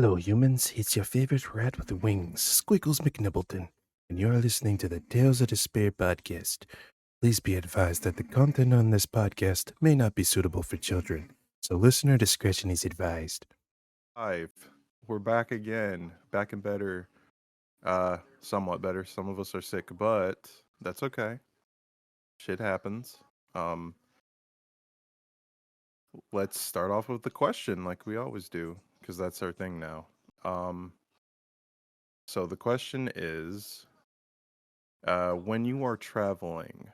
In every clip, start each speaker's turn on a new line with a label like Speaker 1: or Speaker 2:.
Speaker 1: Hello, humans. It's your favorite rat with wings, Squiggles McNibbleton, and you're listening to the Tales of Despair podcast. Please be advised that the content on this podcast may not be suitable for children, so listener discretion is advised.
Speaker 2: Live. We're back again. Back and better. Somewhat better. Some of us are sick, but that's okay. Shit happens. Um, let's start off with the question like we always do, because that's our thing now. So the question is, when you are traveling,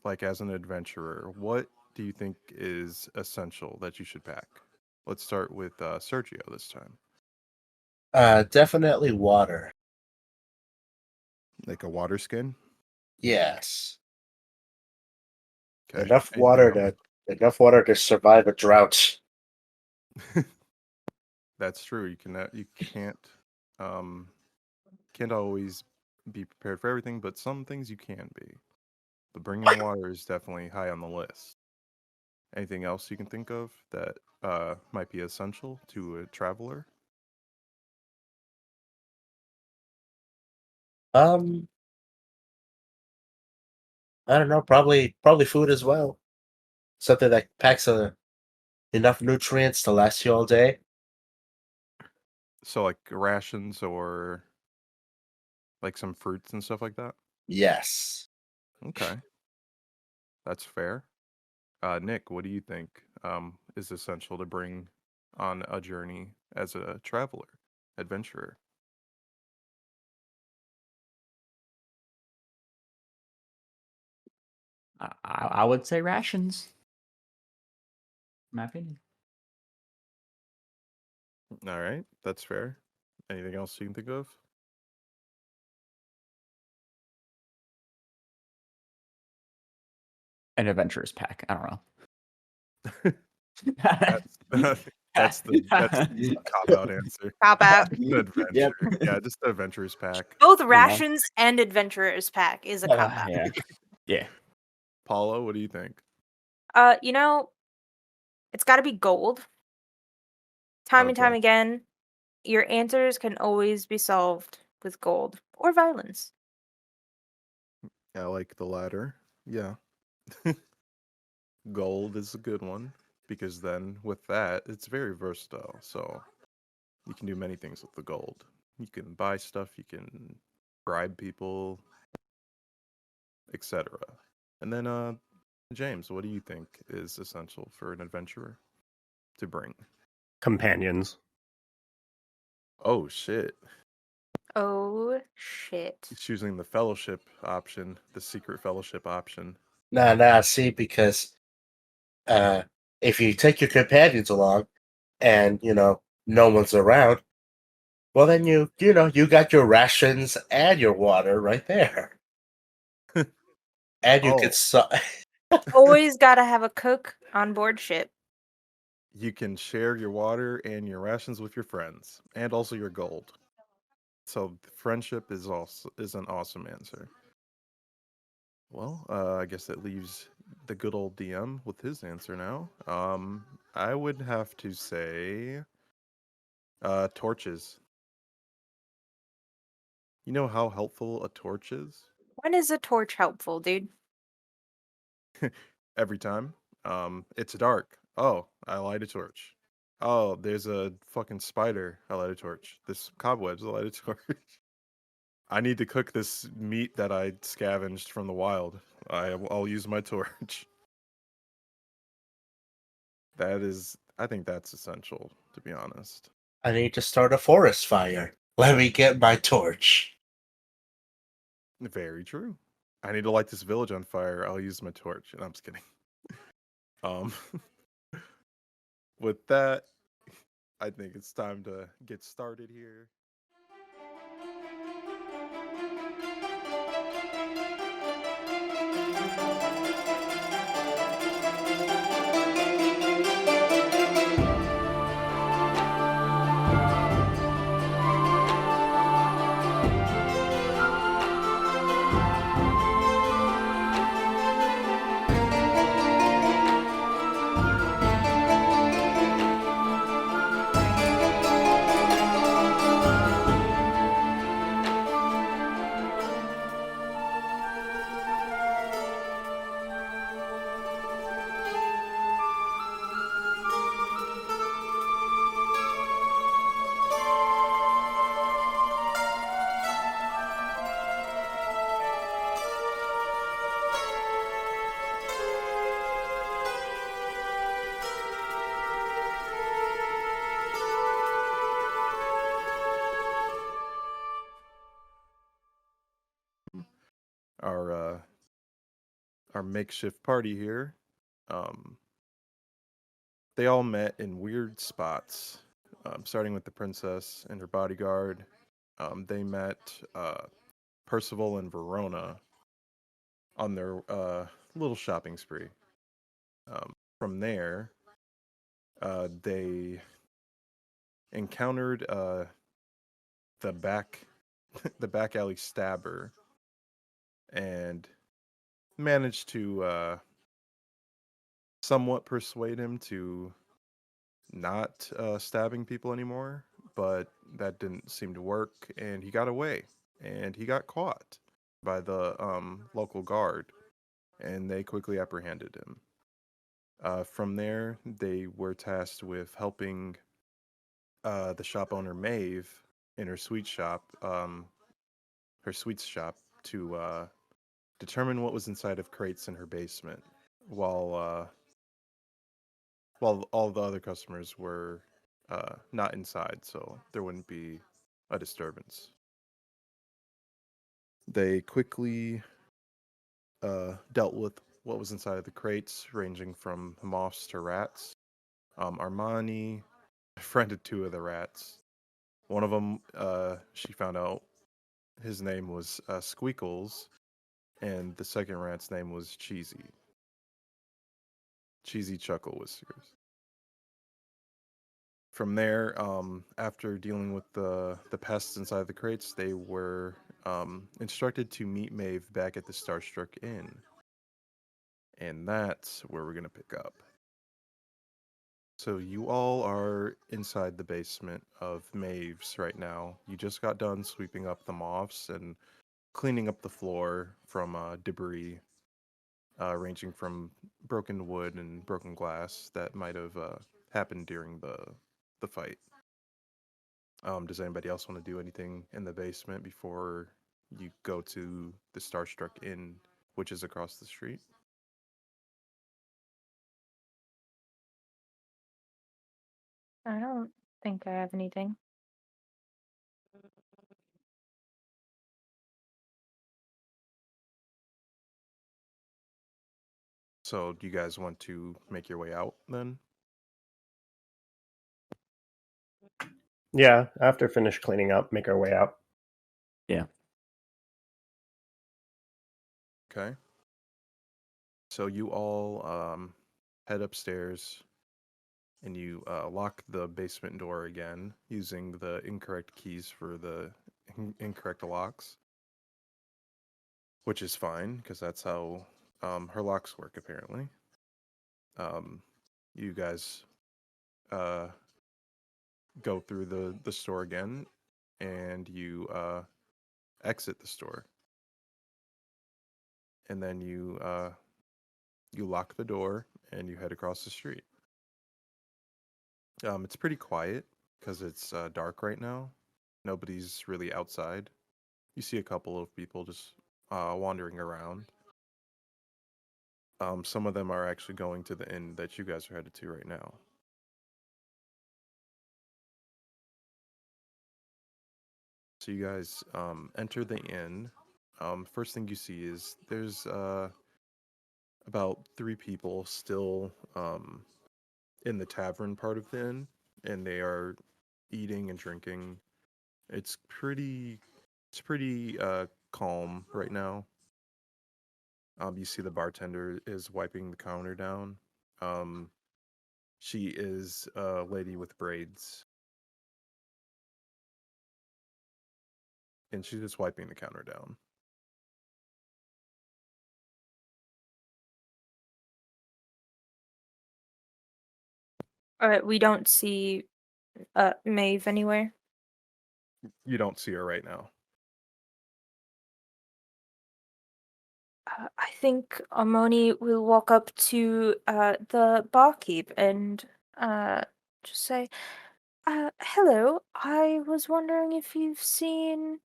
Speaker 2: like as an adventurer, what do you think is essential that you should pack? Let's start with Sergio this time.
Speaker 3: Definitely water.
Speaker 2: Like a water skin?
Speaker 3: Yes.
Speaker 2: Okay.
Speaker 3: Enough
Speaker 2: Anything
Speaker 3: water to survive a drought.
Speaker 2: That's true. You can't always be prepared for everything, but some things you can be. But bringing water is definitely high on the list. Anything else you can think of that might be essential to a traveler?
Speaker 3: I don't know. Probably food as well. Something that packs enough nutrients to last you all day.
Speaker 2: So like rations or like some fruits and stuff like that?
Speaker 3: Yes.
Speaker 2: Okay. That's fair. Nick, what do you think is essential to bring on a journey as a traveler, adventurer?
Speaker 4: I would say rations. In my opinion.
Speaker 2: All right, that's fair. Anything else you can think of?
Speaker 4: An adventurer's pack. I don't know.
Speaker 2: That's the cop-out answer.
Speaker 5: Cop out.
Speaker 2: An adventure.
Speaker 3: Yep.
Speaker 2: Yeah, just the adventurer's pack.
Speaker 5: Both rations and adventurer's pack is a cop out.
Speaker 4: Yeah. Yeah.
Speaker 2: Paula, what do you think?
Speaker 5: It's got to be gold. Time and time
Speaker 2: Okay.
Speaker 5: again, your answers can always be solved with gold or violence.
Speaker 2: I like the latter. Yeah. Gold is a good one because then with that, it's very versatile. So you can do many things with the gold. You can buy stuff, you can bribe people, etc. And then James, what do you think is essential for an adventurer to bring?
Speaker 1: Companions.
Speaker 2: Oh shit.
Speaker 5: Oh shit.
Speaker 2: He's choosing the fellowship option, the secret fellowship option.
Speaker 3: Nah. See, because if you take your companions along, and no one's around, well then you got your rations and your water right there, and you
Speaker 2: Oh.
Speaker 3: could
Speaker 5: Always gotta have a cook on board ship.
Speaker 2: You can share your water and your rations with your friends, and also your gold. So friendship is an awesome answer. Well, I guess that leaves the good old DM with his answer now. I would have to say, torches. You know how helpful a torch is?
Speaker 5: When is a torch helpful, dude?
Speaker 2: Every time. It's dark. Oh, I light a torch. Oh, there's a fucking spider. I light a torch. This cobwebs. I light a torch. I need to cook this meat that I scavenged from the wild. I'll use my torch. I think that's essential, to be honest.
Speaker 3: I need to start a forest fire. Let me get my torch.
Speaker 2: Very true. I need to light this village on fire. I'll use my torch. And I'm just kidding. With that, I think it's time to get started here. our makeshift party here. They all met in weird spots, starting with the princess and her bodyguard. They met Percival and Verona on their little shopping spree. From there, they encountered the back the back alley stabber and managed to somewhat persuade him to not stabbing people anymore, but that didn't seem to work, and he got away, and he got caught by the local guard, and they quickly apprehended him. From there, they were tasked with helping the shop owner Mayve in her sweets shop, to determine what was inside of crates in her basement, while while all the other customers were not inside, so there wouldn't be a disturbance. They quickly dealt with what was inside of the crates, ranging from moths to rats. Armoni befriended two of the rats. One of them, she found out his name was Squeakles, and the second rat's name was Cheesy. Cheesy Chuckle Whiskers. From there, after dealing with the pests inside the crates, they were instructed to meet Mayve back at the Starstruck Inn. And that's where we're going to pick up. So you all are inside the basement of Mayve's right now. You just got done sweeping up the moths and cleaning up the floor from debris, ranging from broken wood and broken glass that might have happened during the fight. Does anybody else want to do anything in the basement before you go to the Starstruck Inn, which is across the street?
Speaker 5: I don't think I have anything.
Speaker 2: So, do you guys want to make your way out then?
Speaker 6: Yeah, after finish cleaning up, make our way out.
Speaker 4: Yeah.
Speaker 2: Okay. So you all head upstairs and you lock the basement door again using the incorrect keys for the incorrect locks, which is fine because that's how her locks work apparently. You guys go through the store again, and you exit the store, and then you lock the door and you head across the street. It's pretty quiet because it's dark right now. Nobody's really outside. You see a couple of people just wandering around. Some of them are actually going to the inn that you guys are headed to right now. So you guys enter the inn. First thing you see is there's about 3 people still in the tavern part of the inn, and they are eating and drinking. It's pretty calm right now. You see the bartender is wiping the counter down. She is a lady with braids, and she's just wiping the counter down.
Speaker 5: We don't see Maeve anywhere.
Speaker 2: You don't see her right now.
Speaker 5: I think Armoni will walk up to the barkeep and just say, hello, I was wondering if you've seen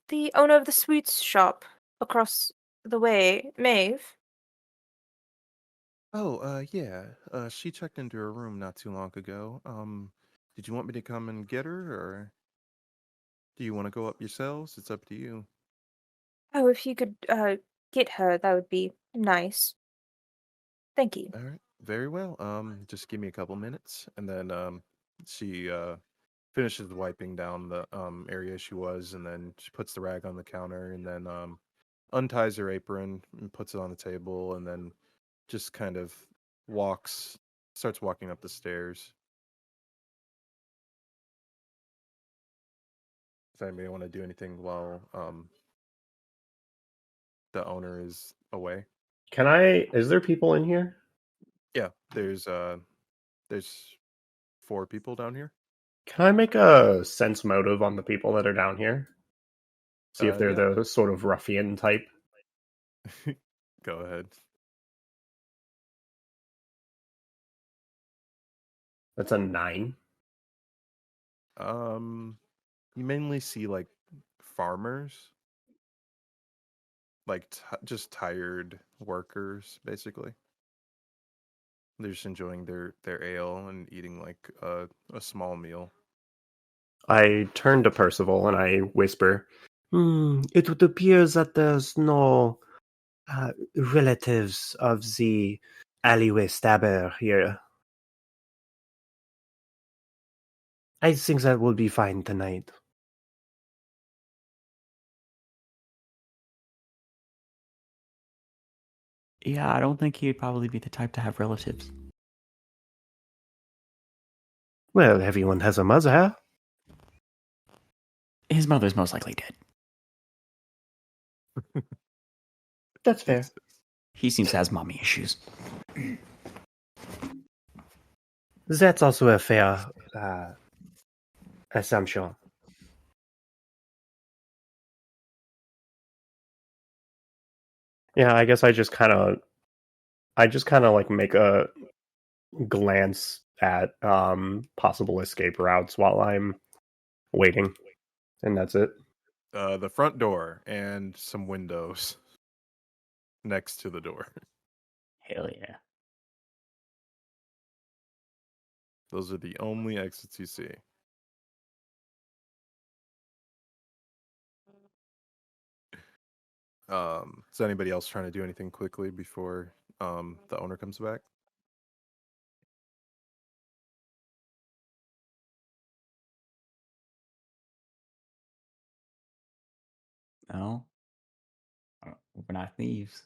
Speaker 5: the owner of the sweets shop across the way, Maeve.
Speaker 2: Oh, yeah. She checked into her room not too long ago. Did you want me to come and get her, or do you want to go up yourselves? It's up to you.
Speaker 5: Oh, if you could get her, that would be nice. Thank you.
Speaker 2: All right, very well. Just give me a couple minutes, and then she finishes wiping down the area she was, and then she puts the rag on the counter, and then unties her apron and puts it on the table, and then just kind of starts walking up the stairs. Does anybody want to do anything while the owner is away?
Speaker 6: Is there people in here?
Speaker 2: Yeah, there's 4 people down here.
Speaker 6: Can I make a sense motive on the people that are down here? See if they're
Speaker 2: Yeah.
Speaker 6: the sort of ruffian type.
Speaker 2: Go ahead.
Speaker 6: That's a 9.
Speaker 2: You mainly see like farmers, like just tired workers, basically. They're just enjoying their ale and eating like a small meal.
Speaker 6: I turn to Percival and I whisper, it would appear that there's no relatives of the alleyway stabber here. I think that will be fine tonight.
Speaker 4: Yeah, I don't think he'd probably be the type to have relatives.
Speaker 6: Well, everyone has a mother.
Speaker 4: His mother's most likely dead.
Speaker 6: That's fair.
Speaker 4: He seems to have mommy issues.
Speaker 6: That's also a fair assumption. Yeah, I guess I just kind of like make a glance at possible escape routes while I'm waiting, and that's it.
Speaker 2: The front door and some windows next to the door.
Speaker 4: Hell yeah.
Speaker 2: Those are the only exits you see. Is anybody else trying to do anything quickly before the owner comes back?
Speaker 4: No. We're not thieves.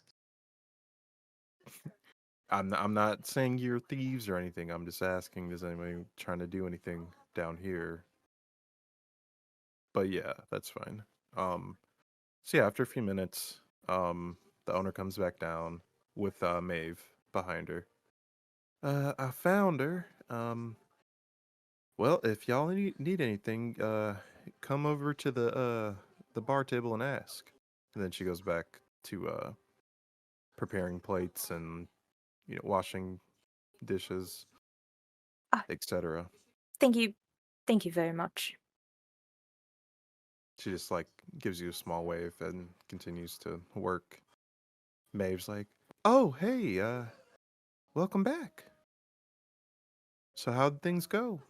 Speaker 2: I'm not saying you're thieves or anything. I'm just asking, is anybody trying to do anything down here? But yeah, that's fine. So yeah, after a few minutes, the owner comes back down with Mayve behind her. I found her. Well, if y'all need anything, come over to the bar table and ask. And then she goes back to preparing plates and washing dishes,
Speaker 5: Ah.
Speaker 2: etc.
Speaker 5: Thank you. Thank you very much.
Speaker 2: She just like gives you a small wave and continues to work. Maeve's like, "Oh, hey, welcome back. So how'd things go?"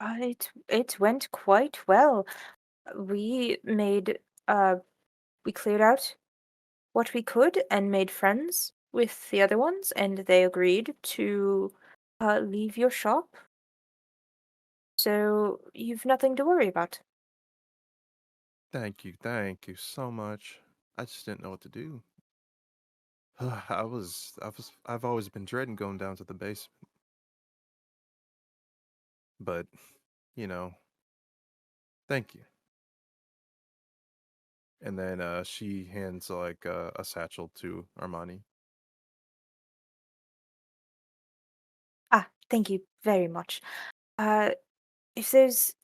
Speaker 5: It went quite well. We made we cleared out what we could and made friends with the other ones, and they agreed to leave your shop. So you've nothing to worry about.
Speaker 2: Thank you so much. I just didn't know what to do. I've always been dreading going down to the basement. But, you know, thank you. And then she hands like a satchel to Armoni.
Speaker 5: Ah, thank you very much. If there's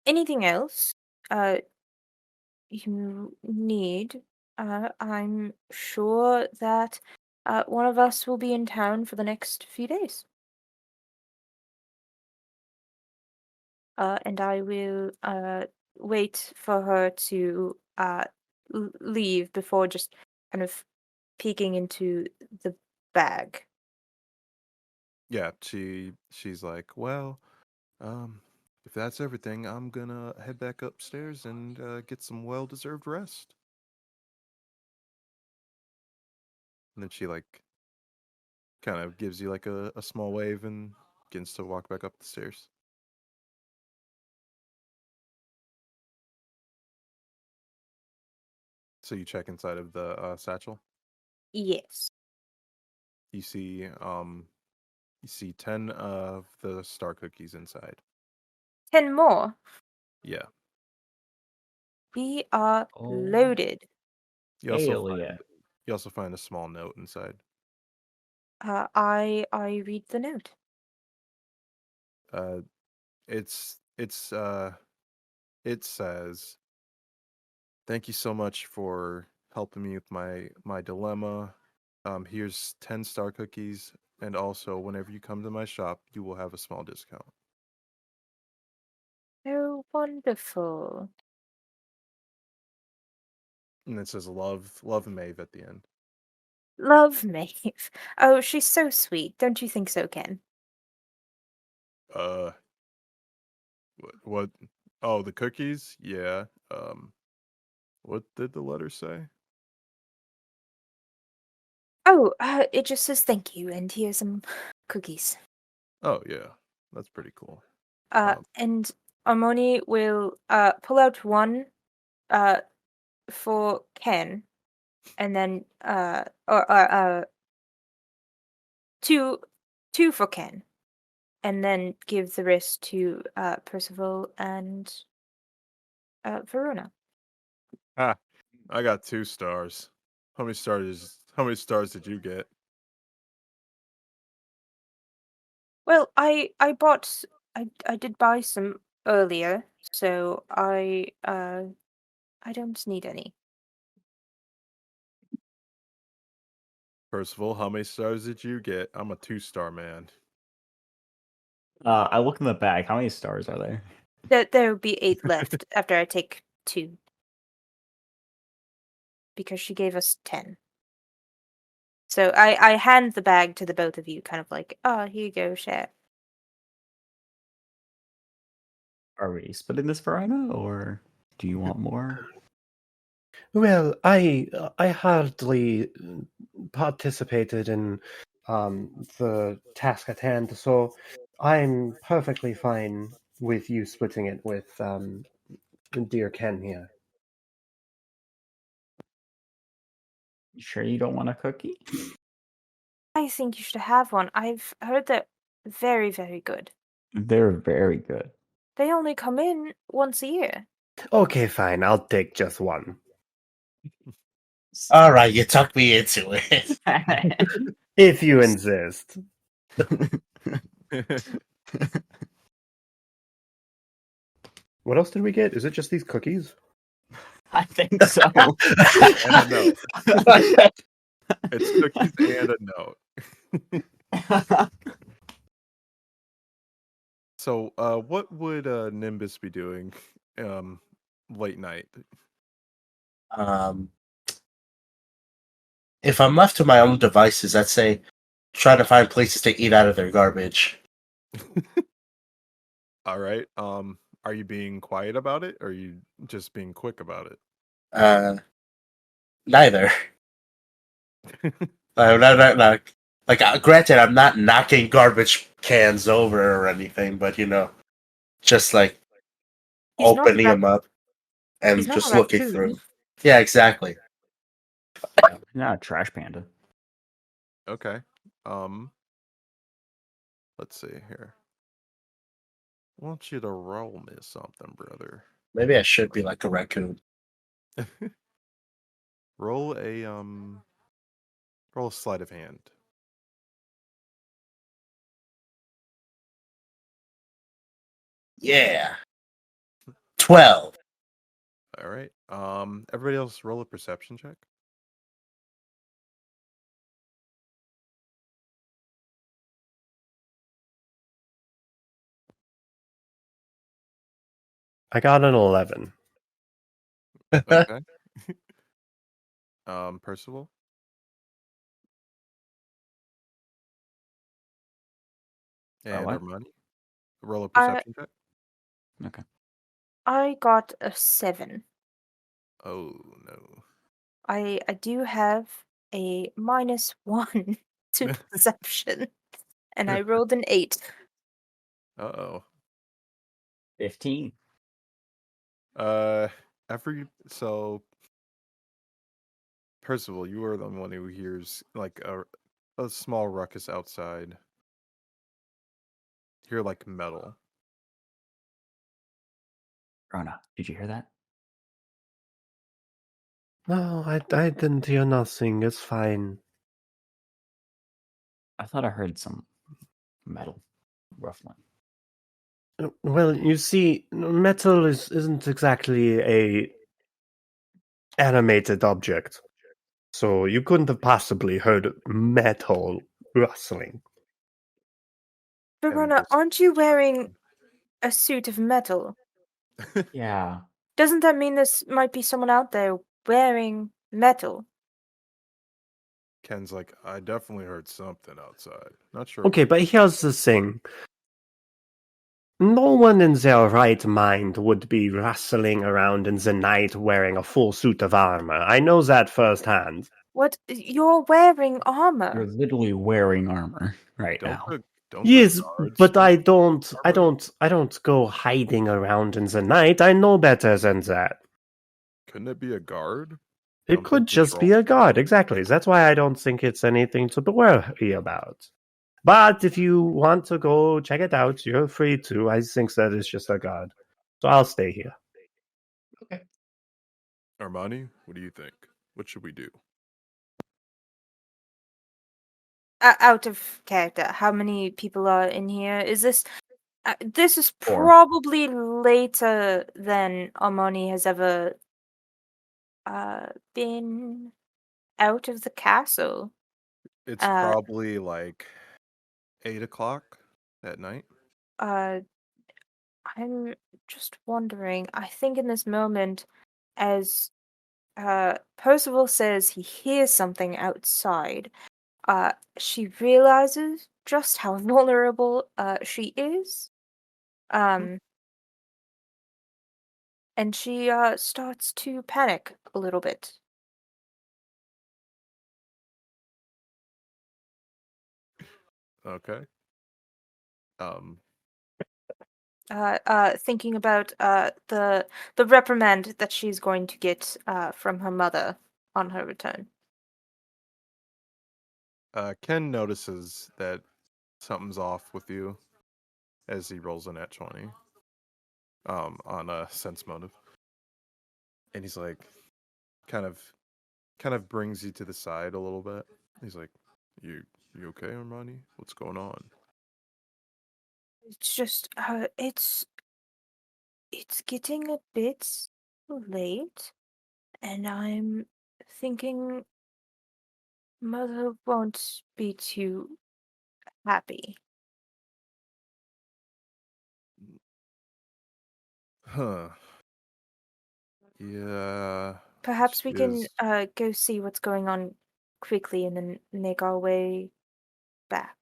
Speaker 5: anything else you need, I'm sure that one of us will be in town for the next few days. And I will wait for her to leave before just kind of peeking into the bag.
Speaker 2: Yeah, she's like, "Well, um if that's everything, I'm gonna head back upstairs and get some well-deserved rest. And then she like kind of gives you like a small wave and begins to walk back up the stairs. So you check inside of the satchel.
Speaker 5: Yes.
Speaker 2: You see 10 of the star cookies inside.
Speaker 5: 10 more.
Speaker 2: Yeah.
Speaker 5: We are
Speaker 4: Oh.
Speaker 5: loaded.
Speaker 2: You also
Speaker 4: Hell
Speaker 2: find
Speaker 4: yeah.
Speaker 2: you also find a small note inside.
Speaker 5: I read the note.
Speaker 2: It says, "Thank you so much for helping me with my dilemma. Here's 10 star cookies, and also whenever you come to my shop, you will have a small discount."
Speaker 5: Oh, wonderful.
Speaker 2: And it says love Maeve at the end.
Speaker 5: Love Maeve. Oh, she's so sweet. Don't you think so, Ken?
Speaker 2: Uh what oh, the cookies? Yeah. What did the letter say?
Speaker 5: Oh, it just says thank you, and here's some cookies.
Speaker 2: Oh yeah. That's pretty cool.
Speaker 5: And Armoni will pull out one for Ken, and then two for Ken, and then give the rest to Percival and Verona.
Speaker 2: Ah, I got 2 stars. How many stars did you get?
Speaker 5: Well, I did buy some earlier, so I don't need any.
Speaker 2: Percival, how many stars did you get? I'm a 2-star man.
Speaker 4: I look in the bag. How many stars are there?
Speaker 5: There will be 8 left after I take 2. Because she gave us 10. So I hand the bag to the both of you, kind of like, oh, here you go, share.
Speaker 4: Are we splitting this, Verona, or do you want more?
Speaker 6: Well, I hardly participated in the task at hand, so I'm perfectly fine with you splitting it with dear Ken here.
Speaker 4: You sure you don't want a cookie?
Speaker 5: I think you should have one. I've heard they're very, very good.
Speaker 4: They're very good.
Speaker 5: They only come in once a year.
Speaker 6: Okay, fine. I'll take just one.
Speaker 3: All right, you tucked me into it.
Speaker 6: If you insist. What else did we get? Is it just these cookies?
Speaker 4: I think so.
Speaker 2: And a note. It's cookies and a note. So, what would Nimbus be doing late night?
Speaker 3: If I'm left to my own devices, I'd say try to find places to eat out of their garbage.
Speaker 2: All right. Are you being quiet about it, or are you just being quick about it?
Speaker 3: Neither. No. Like, granted, I'm not knocking garbage cans over or anything, but just like
Speaker 5: He's not
Speaker 3: opening
Speaker 5: a
Speaker 3: them up and
Speaker 5: he's not a
Speaker 3: just looking
Speaker 5: raccoon.
Speaker 3: through. Yeah, exactly.
Speaker 4: Not a trash panda.
Speaker 2: Okay. Let's see here. I want you to roll me something, brother.
Speaker 3: Maybe I should be like a raccoon.
Speaker 2: Roll a sleight of hand.
Speaker 3: Yeah. 12.
Speaker 2: All right. Everybody else roll a perception check.
Speaker 6: I got an 11.
Speaker 2: Okay. Percival. And
Speaker 4: what?
Speaker 2: Armani. Roll a
Speaker 5: Uh,
Speaker 2: perception check.
Speaker 4: Okay.
Speaker 5: I got a 7.
Speaker 2: Oh no.
Speaker 5: I do have a -1 to perception, and I rolled an 8.
Speaker 2: Uh-oh.
Speaker 4: 15.
Speaker 2: So Percival, you are the one who hears like a small ruckus outside. You hear like metal.
Speaker 4: Rona, did you hear that?
Speaker 6: No, I didn't hear nothing. It's fine.
Speaker 4: I thought I heard some metal ruffling.
Speaker 6: Well, you see, metal isn't exactly a animated object, so you couldn't have possibly heard metal rustling.
Speaker 2: And
Speaker 5: Verona,
Speaker 2: this-
Speaker 5: aren't you wearing a suit of metal?
Speaker 4: Yeah.
Speaker 5: Doesn't that mean this might be someone out there wearing metal?
Speaker 2: Ken's like, I definitely heard something outside. Not sure.
Speaker 6: Okay, but here's the thing. No one in their right mind would be rustling around in the night wearing a full suit of armor. I know that firsthand.
Speaker 5: What? You're wearing armor.
Speaker 4: You're literally wearing armor right now.
Speaker 2: Don't
Speaker 6: Yes,
Speaker 2: the guards
Speaker 6: but I
Speaker 2: wear
Speaker 6: don't
Speaker 2: armor?
Speaker 6: I don't go hiding around in the night. I know better than that.
Speaker 2: Couldn't it be a guard?
Speaker 6: It
Speaker 2: On
Speaker 6: could just be
Speaker 2: patrol?
Speaker 6: a guard, exactly. That's why I don't think it's anything to be worried about. But if you want to go check it out, you're free to. I think that is just a guard. So I'll stay here.
Speaker 4: Okay.
Speaker 2: Armoni, what do you think? What should we do?
Speaker 5: Out of character, how many people are in here? Is this? This is
Speaker 4: 4.
Speaker 5: probably later than Armoni has ever been out of the castle.
Speaker 2: It's
Speaker 5: Uh,
Speaker 2: probably like 8 o'clock at night.
Speaker 5: I'm just wondering. I think in this moment, as Percival says he hears something outside, she realizes just how vulnerable she is. And she starts to panic a little bit.
Speaker 2: Okay.
Speaker 5: Thinking about the reprimand that she's going to get from her mother on her return.
Speaker 2: Ken notices that something's off with you as he rolls a nat 20 on a sense motive. And he's like kind of brings you to the side a little bit. He's like, You okay, Armoni? What's going on?
Speaker 5: It's just it's getting a bit late, and I'm thinking mother won't be too happy.
Speaker 2: Huh. Yeah.
Speaker 5: Perhaps
Speaker 2: She
Speaker 5: we can
Speaker 2: is.
Speaker 5: go see what's going on quickly and then make our way back.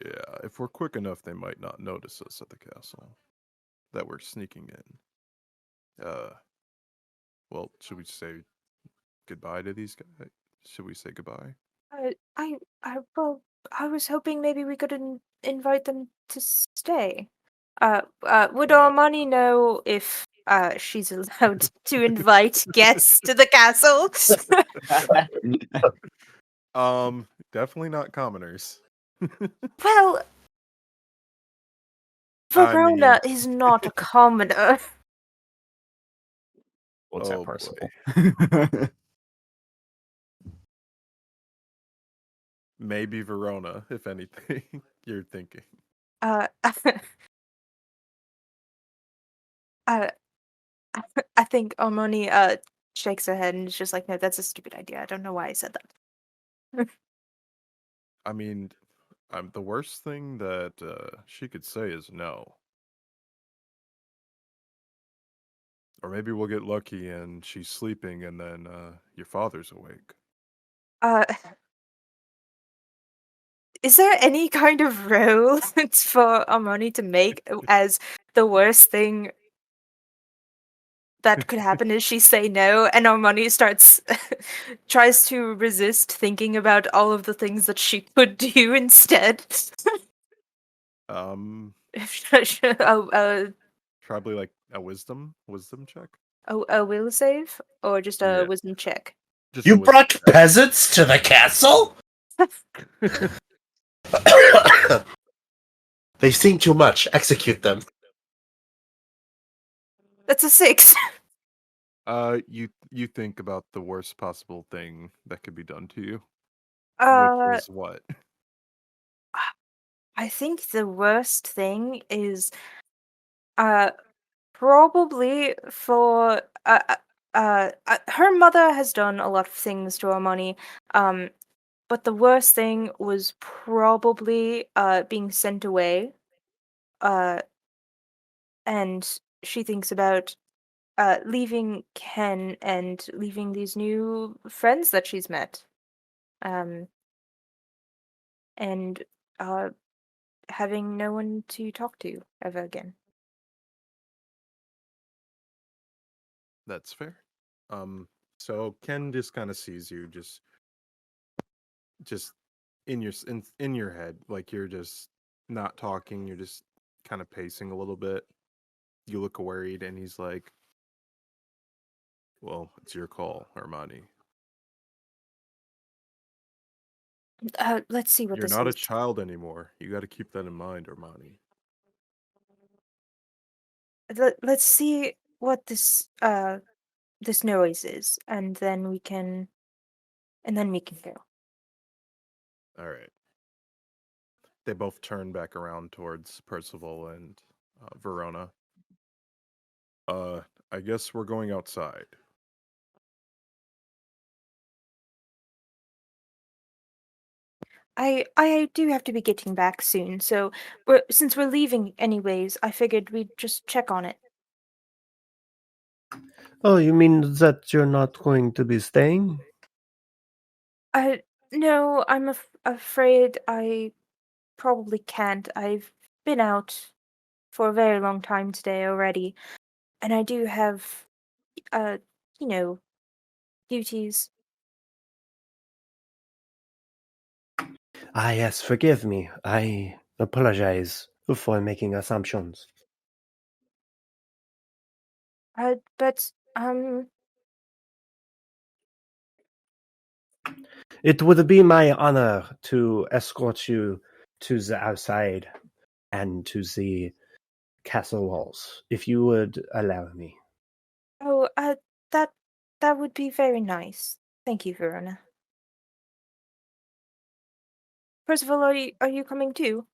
Speaker 2: Yeah, if we're quick enough, they might not notice us at the castle. That we're sneaking in. Well, should we say goodbye to these guys? Should we say goodbye?
Speaker 5: Well, I was hoping maybe we could invite them to stay. Would
Speaker 2: Uh,
Speaker 5: Armani know if she's allowed to invite guests to the castle?
Speaker 2: Definitely not commoners.
Speaker 5: Well,
Speaker 2: I
Speaker 5: Verona
Speaker 2: mean,
Speaker 5: is not a commoner.
Speaker 4: What's
Speaker 2: oh
Speaker 4: that Percival?
Speaker 2: maybe Verona, if anything, you're thinking.
Speaker 5: Uh, uh, I think Armoni shakes her head and is just like, no, that's a stupid idea. I don't know why I said that.
Speaker 2: I mean, the worst thing that she could say is no. Or maybe we'll get lucky and she's sleeping and then your father's awake.
Speaker 5: Uh, is there any kind of role for Armoni to make as the worst thing that could happen is she say no, and Armoni tries to resist thinking about all of the things that she could do instead.
Speaker 2: Um,
Speaker 5: a
Speaker 2: probably like a wisdom check.
Speaker 5: will save or just a
Speaker 2: Yeah.
Speaker 5: wisdom check?
Speaker 2: Just
Speaker 3: You
Speaker 2: a wisdom
Speaker 3: brought
Speaker 2: check.
Speaker 3: peasants to the castle? They seem too much. Execute them.
Speaker 5: That's a 6.
Speaker 2: You think about the worst possible thing that could be done to you,
Speaker 5: Uh,
Speaker 2: which is what?
Speaker 5: I think the worst thing is probably for her mother has done a lot of things to Armoni, but the worst thing was probably being sent away, and she thinks about leaving Ken and leaving these new friends that she's met, and having no one to talk to ever again.
Speaker 2: That's fair. So Ken just kind of sees you just in your head, like you're just not talking, you're just kind of pacing a little bit. You look worried, and he's like, "Well, it's your call, Armani.
Speaker 5: Let's see what
Speaker 2: You're
Speaker 5: this
Speaker 2: not a
Speaker 5: is.
Speaker 2: child anymore. You got to keep that in mind, Armani."
Speaker 5: Let's see what this noise is, and then we can go.
Speaker 2: All right. They both turn back around towards Percival and Verona. I guess we're going outside.
Speaker 5: I do have to be getting back soon, so since we're leaving anyways, I figured we'd just check on it.
Speaker 6: Oh, you mean that you're not going to be staying?
Speaker 5: No, I'm afraid I probably can't. I've been out for a very long time today already, and I do have, uh, you know, duties.
Speaker 6: Ah, yes, forgive me. I apologize for making assumptions.
Speaker 5: But
Speaker 6: It would be my honor to escort you to the outside and to the castle walls, if you would allow me.
Speaker 5: oh, that would be very nice. Thank you, Verona. Percival, are you coming too?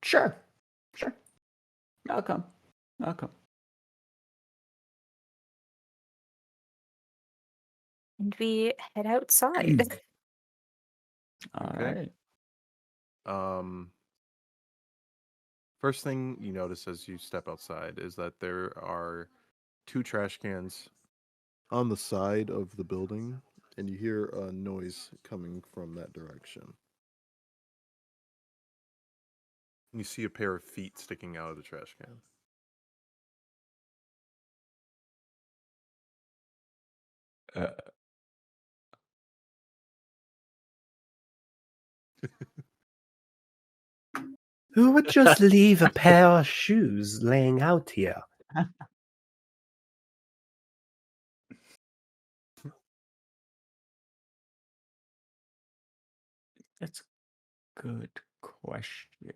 Speaker 4: Sure. Sure. I'll come.
Speaker 5: And we head outside.
Speaker 4: All
Speaker 2: Okay.
Speaker 4: right.
Speaker 2: First thing you notice as you step outside is that there are 2 trash cans on the side of the building, and you hear a noise coming from that direction. You see a pair of feet sticking out of the trash can.
Speaker 6: Who would just leave a pair of shoes laying out here?
Speaker 4: That's a good question.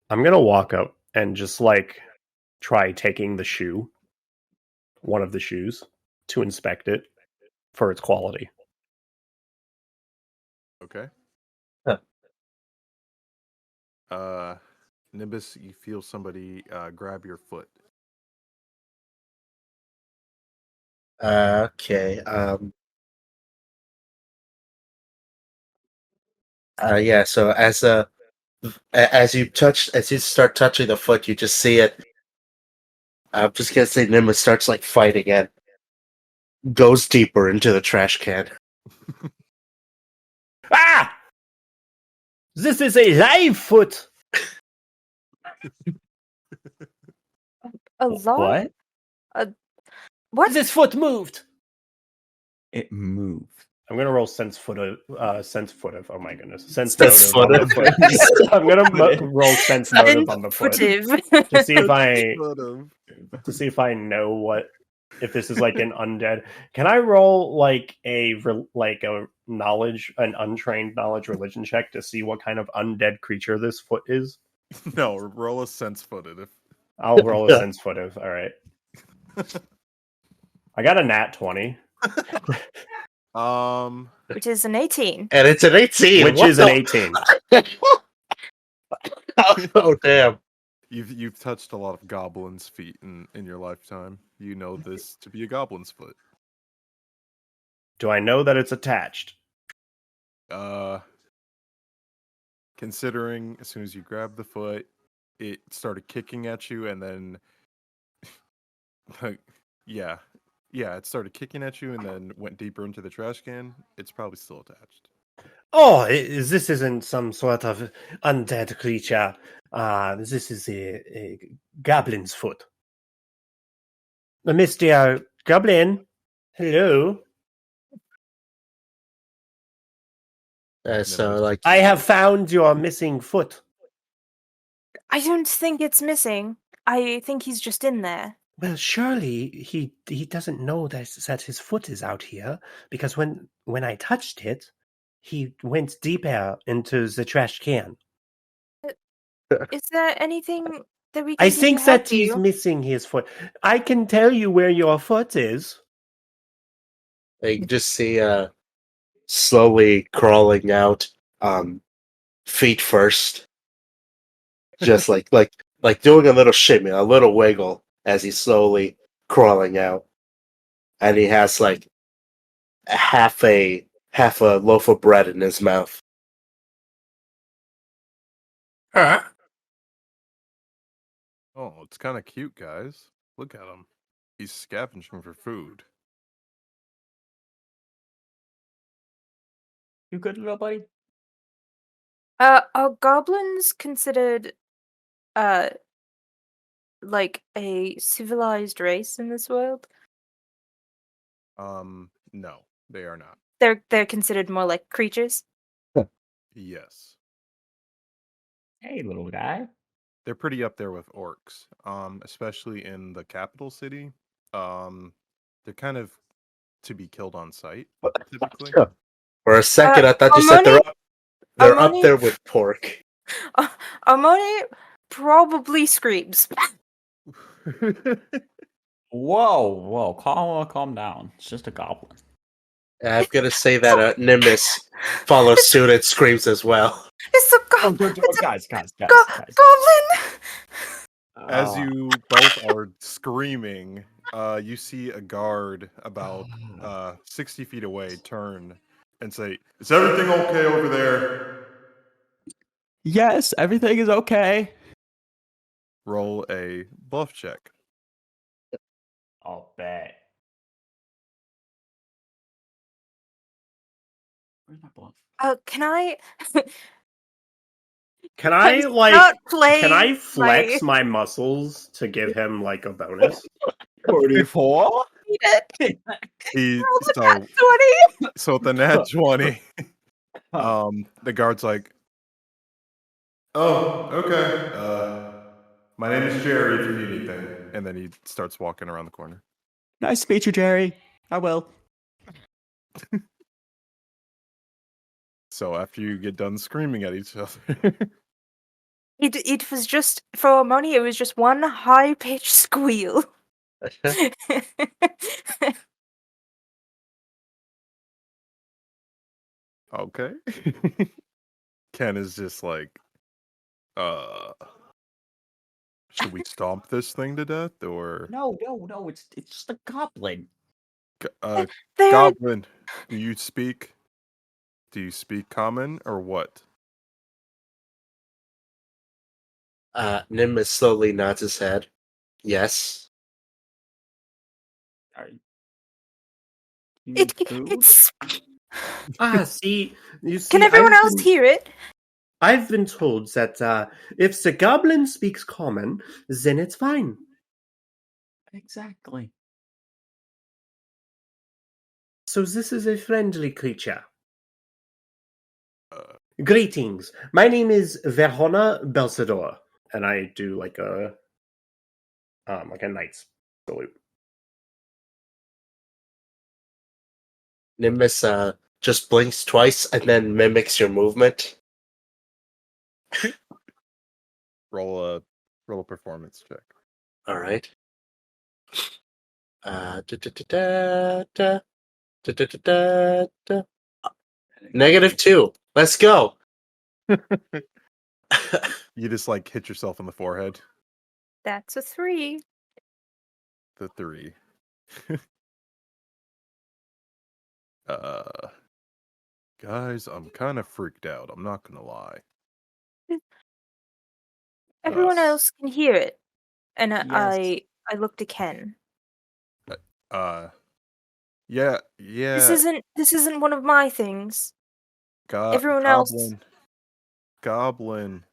Speaker 6: I'm gonna walk up and just like try taking the shoe, one of the shoes, to inspect it for its quality.
Speaker 2: Okay.
Speaker 3: Huh.
Speaker 2: Nimbus, you feel somebody grab your foot.
Speaker 3: Okay. Yeah. So as you start touching the foot, you just see it. I'm just gonna say Nimbus starts like fighting and goes deeper into the trash can.
Speaker 6: Ah! This is a live foot.
Speaker 5: A lot?
Speaker 4: What?
Speaker 5: What?
Speaker 6: This foot moved.
Speaker 4: It moved.
Speaker 6: I'm gonna roll sense footive. Oh my goodness, sense
Speaker 3: Sense
Speaker 6: motive on the
Speaker 3: footive.
Speaker 6: foot. I'm gonna roll sense motive on the foot
Speaker 5: Footive.
Speaker 6: to see if I
Speaker 2: Footive.
Speaker 6: know what if this is like an undead. Can I roll like a knowledge, an untrained knowledge religion check to see what kind of undead creature this foot is?
Speaker 2: No, roll a sense footed.
Speaker 6: I'll roll a sense footive. All right. I got a nat 20.
Speaker 5: Which is an 18.
Speaker 3: And it's an 18.
Speaker 6: Which
Speaker 3: What
Speaker 6: is
Speaker 3: the-
Speaker 6: an 18.
Speaker 3: Oh, damn.
Speaker 2: You've touched a lot of goblins' feet in your lifetime. You know this to be a goblin's foot.
Speaker 6: Do I know that it's attached?
Speaker 2: Considering as soon as you grabbed the foot, it started kicking at you, and then, it started kicking at you, and then went deeper into the trash can. It's probably still attached.
Speaker 6: Oh, this isn't some sort of undead creature. This is a goblin's foot. Mr. Goblin, hello.
Speaker 3: So, like,
Speaker 6: I have found your missing foot.
Speaker 5: I don't think it's missing. I think he's just in there.
Speaker 6: Well, surely he doesn't know that his foot is out here, because when I touched it, he went deeper into the trash can.
Speaker 5: Is there anything that we can
Speaker 6: I
Speaker 5: do
Speaker 6: think
Speaker 5: to help
Speaker 6: that he's
Speaker 5: you?
Speaker 6: missing his foot. I can tell you where your foot is.
Speaker 3: you just see slowly crawling out, feet first, just like doing a little shimmy, a little wiggle as he's slowly crawling out, and he has like half a loaf of bread in his mouth.
Speaker 2: Oh, it's kind of cute, guys. Look at him. He's scavenging for food.
Speaker 4: You good, little buddy?
Speaker 5: Are goblins considered, like a civilized race in this world?
Speaker 2: No, they are not.
Speaker 5: They're considered more like creatures.
Speaker 2: Yes.
Speaker 4: Hey, little guy.
Speaker 2: They're pretty up there with orcs, especially in the capital city. They're kind of to be killed on sight, typically.
Speaker 3: For a second, I thought you said
Speaker 5: Armoni?
Speaker 3: they're up
Speaker 5: Armoni?
Speaker 3: there with pork.
Speaker 5: Armoni probably screams.
Speaker 4: Whoa, calm down. It's just a goblin.
Speaker 3: I'm gonna say that Nimbus follows suit and screams as well.
Speaker 5: It's a
Speaker 4: Oh,
Speaker 5: goblin.
Speaker 4: guys.
Speaker 5: Goblin.
Speaker 2: As you both are screaming, you see a guard about 60 feet away turn and say, "Is everything okay over there?"
Speaker 4: Yes, everything is okay.
Speaker 2: Roll a bluff check.
Speaker 4: I'll bet. Where's my bluff?
Speaker 5: Can I?
Speaker 6: Can I
Speaker 5: not play
Speaker 6: Can I flex
Speaker 5: my-
Speaker 6: my muscles to give him like a bonus?
Speaker 4: 44?
Speaker 2: He
Speaker 5: Roll the
Speaker 2: so
Speaker 5: nat 20.
Speaker 2: so with the nat 20, the guard's like, "Oh, okay. My name is Jerry. If you need anything," and then he starts walking around the corner.
Speaker 4: Nice to meet you, Jerry. I will.
Speaker 2: So after you get done screaming at each other,
Speaker 5: It was just for Armoni. It was just one high pitched squeal.
Speaker 2: okay. Ken is just like, should we stomp this thing to death or
Speaker 4: No, it's just a goblin.
Speaker 5: They're-
Speaker 2: Goblin? Do you speak common or what?
Speaker 3: Nimbus slowly nods his head. Yes.
Speaker 4: You need food?
Speaker 5: It's.
Speaker 6: See, you see.
Speaker 5: Can everyone
Speaker 6: I've
Speaker 5: else
Speaker 6: been-
Speaker 5: hear it?
Speaker 6: I've been told that if the goblin speaks common, then it's fine.
Speaker 4: Exactly.
Speaker 6: So this is a friendly creature.
Speaker 2: Uh,
Speaker 6: Greetings. My name is Verhona Belsador, and I do like a knight's salute.
Speaker 3: Nimbus just blinks twice and then mimics your movement.
Speaker 2: roll a performance check.
Speaker 3: All right. Da, da, da, da, da, da, da, da, da. -2. Let's go.
Speaker 2: You just like hit yourself in the forehead.
Speaker 5: That's a 3.
Speaker 2: The 3. Guys, I'm kind of freaked out. I'm not gonna lie.
Speaker 5: Everyone
Speaker 2: Us.
Speaker 5: else can hear it. And
Speaker 4: Yes.
Speaker 5: I look to Ken.
Speaker 2: Yeah.
Speaker 5: This isn't one of my things. Everyone else.
Speaker 2: Goblin.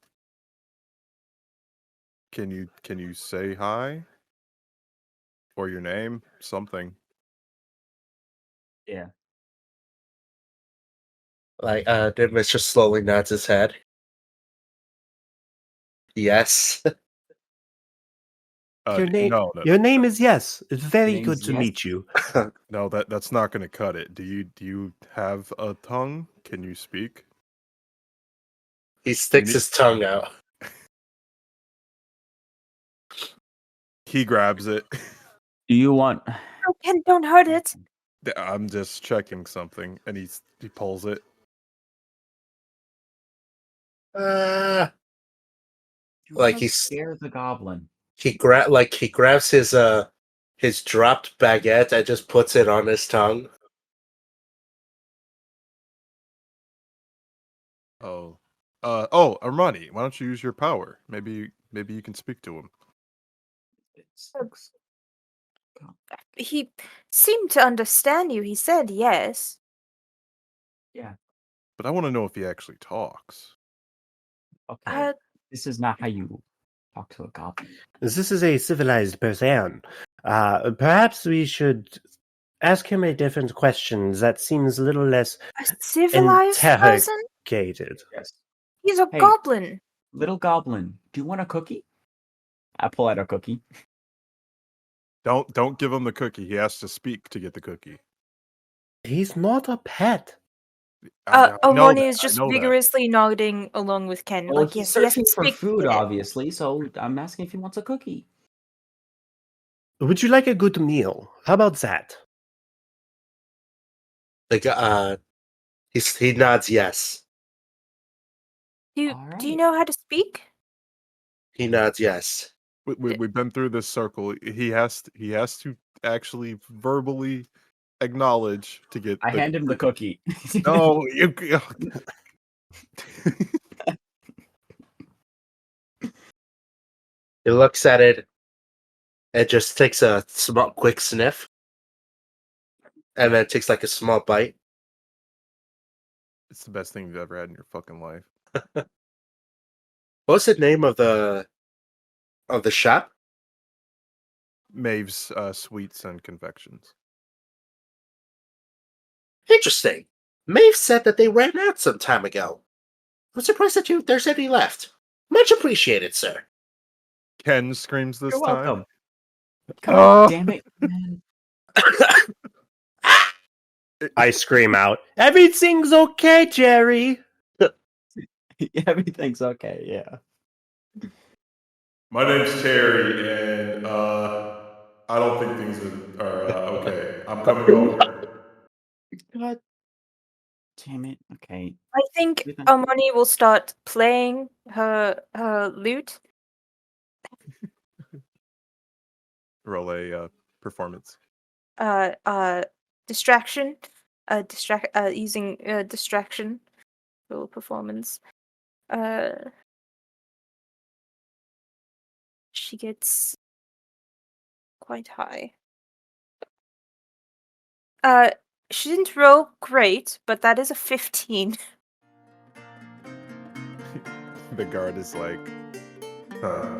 Speaker 2: Can you say hi? Or your name? Something.
Speaker 4: Yeah.
Speaker 3: Like, Nimbus just slowly nods his head. Yes.
Speaker 2: No.
Speaker 6: Your name is Yes. It's very
Speaker 4: Name's
Speaker 6: good to
Speaker 4: Yes?
Speaker 6: meet you.
Speaker 2: No, that's not gonna cut it. Do you have a tongue? Can you speak?
Speaker 3: He sticks his tongue out.
Speaker 2: He grabs it.
Speaker 4: Do you want?
Speaker 5: Oh, Ken, don't hurt it.
Speaker 2: I'm just checking something, and he pulls it.
Speaker 3: Uh,
Speaker 4: You
Speaker 3: Like
Speaker 4: wanna
Speaker 3: he's-
Speaker 4: scare the goblin.
Speaker 3: he grabs his dropped baguette and just puts it on his tongue.
Speaker 2: Oh. Armoni, why don't you use your power? Maybe you can speak to him.
Speaker 4: It sucks.
Speaker 5: He seemed to understand you. He said yes.
Speaker 4: Yeah.
Speaker 2: But I want to know if he actually talks.
Speaker 4: Okay. This is not how you talk to a goblin.
Speaker 6: This is a civilized person. Perhaps we should ask him a different question that seems a little less
Speaker 5: A civilized person?
Speaker 6: interrogated.
Speaker 4: Yes.
Speaker 5: He's a
Speaker 4: Hey.
Speaker 5: goblin.
Speaker 4: Little goblin, do you want a cookie? I pull out a cookie.
Speaker 2: Don't give him the cookie. He has to speak to get the cookie.
Speaker 6: He's not a pet.
Speaker 2: I know
Speaker 5: Armoni
Speaker 2: that,
Speaker 5: is just
Speaker 2: I know that.
Speaker 5: vigorously nodding along with Ken.
Speaker 4: Well,
Speaker 5: like,
Speaker 4: he's
Speaker 5: yes, he has
Speaker 4: searching
Speaker 5: to
Speaker 4: for
Speaker 5: speak
Speaker 4: food,
Speaker 5: to it.
Speaker 4: obviously, so I'm asking if he wants a cookie.
Speaker 6: Would you like a good meal? How about that?
Speaker 3: He nods yes.
Speaker 5: Do you
Speaker 4: Alright.
Speaker 5: know how to speak?
Speaker 3: He nods yes.
Speaker 2: We've been through this circle. He has to actually verbally acknowledge to get.
Speaker 4: I hand him the cookie.
Speaker 2: No, you.
Speaker 3: He looks at it and just takes a quick sniff, and then takes like a small bite.
Speaker 2: It's the best thing you've ever had in your fucking life.
Speaker 3: What's the name of the shop?
Speaker 2: Mayve's sweets and confections.
Speaker 3: Interesting. Mayve said that they ran out some time ago. I'm surprised that there's any left. Much appreciated, sir.
Speaker 2: Ken screams this
Speaker 4: You're
Speaker 2: time.
Speaker 4: welcome. God damn it, man.
Speaker 6: I scream out, "Everything's okay, Jerry!"
Speaker 4: Everything's okay, yeah.
Speaker 2: My name's Terry, and I don't think things are okay. I'm coming over.
Speaker 4: God damn it. Okay.
Speaker 5: I think
Speaker 4: Everything-
Speaker 5: Armoni will start playing her lute.
Speaker 2: Roll a performance.
Speaker 5: Distraction. Using distraction for performance. She gets quite high. She didn't roll great, but that is a 15.
Speaker 2: The guard is like,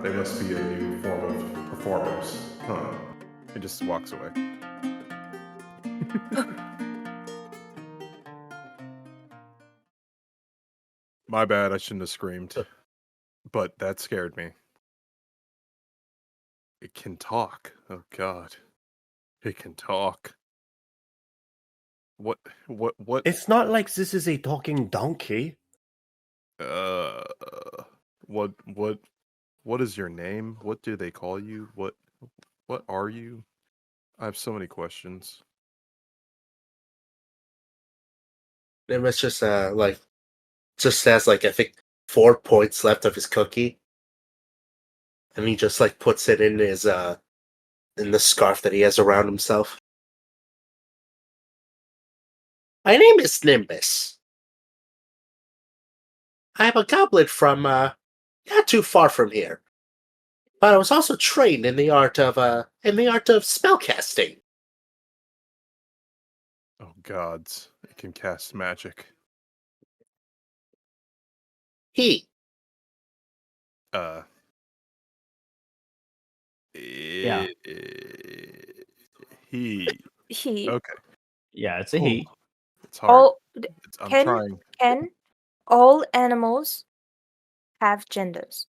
Speaker 2: they must be a new form of performers. He just walks away. My bad, I shouldn't have screamed. But that scared me. It can talk. Oh god. It can talk. What
Speaker 6: It's not like this is a talking donkey.
Speaker 2: what is your name? What do they call you? What are you? I have so many questions.
Speaker 3: Nimbus just just has I think 4 points left of his cookie, and he just puts it in his in the scarf that he has around himself. My name is Nimbus. I am a goblin from not too far from here, but I was also trained in the art of spellcasting.
Speaker 2: Oh gods, it can cast magic.
Speaker 3: He
Speaker 4: Yeah.
Speaker 2: He.
Speaker 5: He.
Speaker 2: Okay.
Speaker 4: Yeah, it's a he.
Speaker 2: It's hard.
Speaker 5: All
Speaker 2: I'm
Speaker 5: can
Speaker 2: trying.
Speaker 5: can all animals have genders?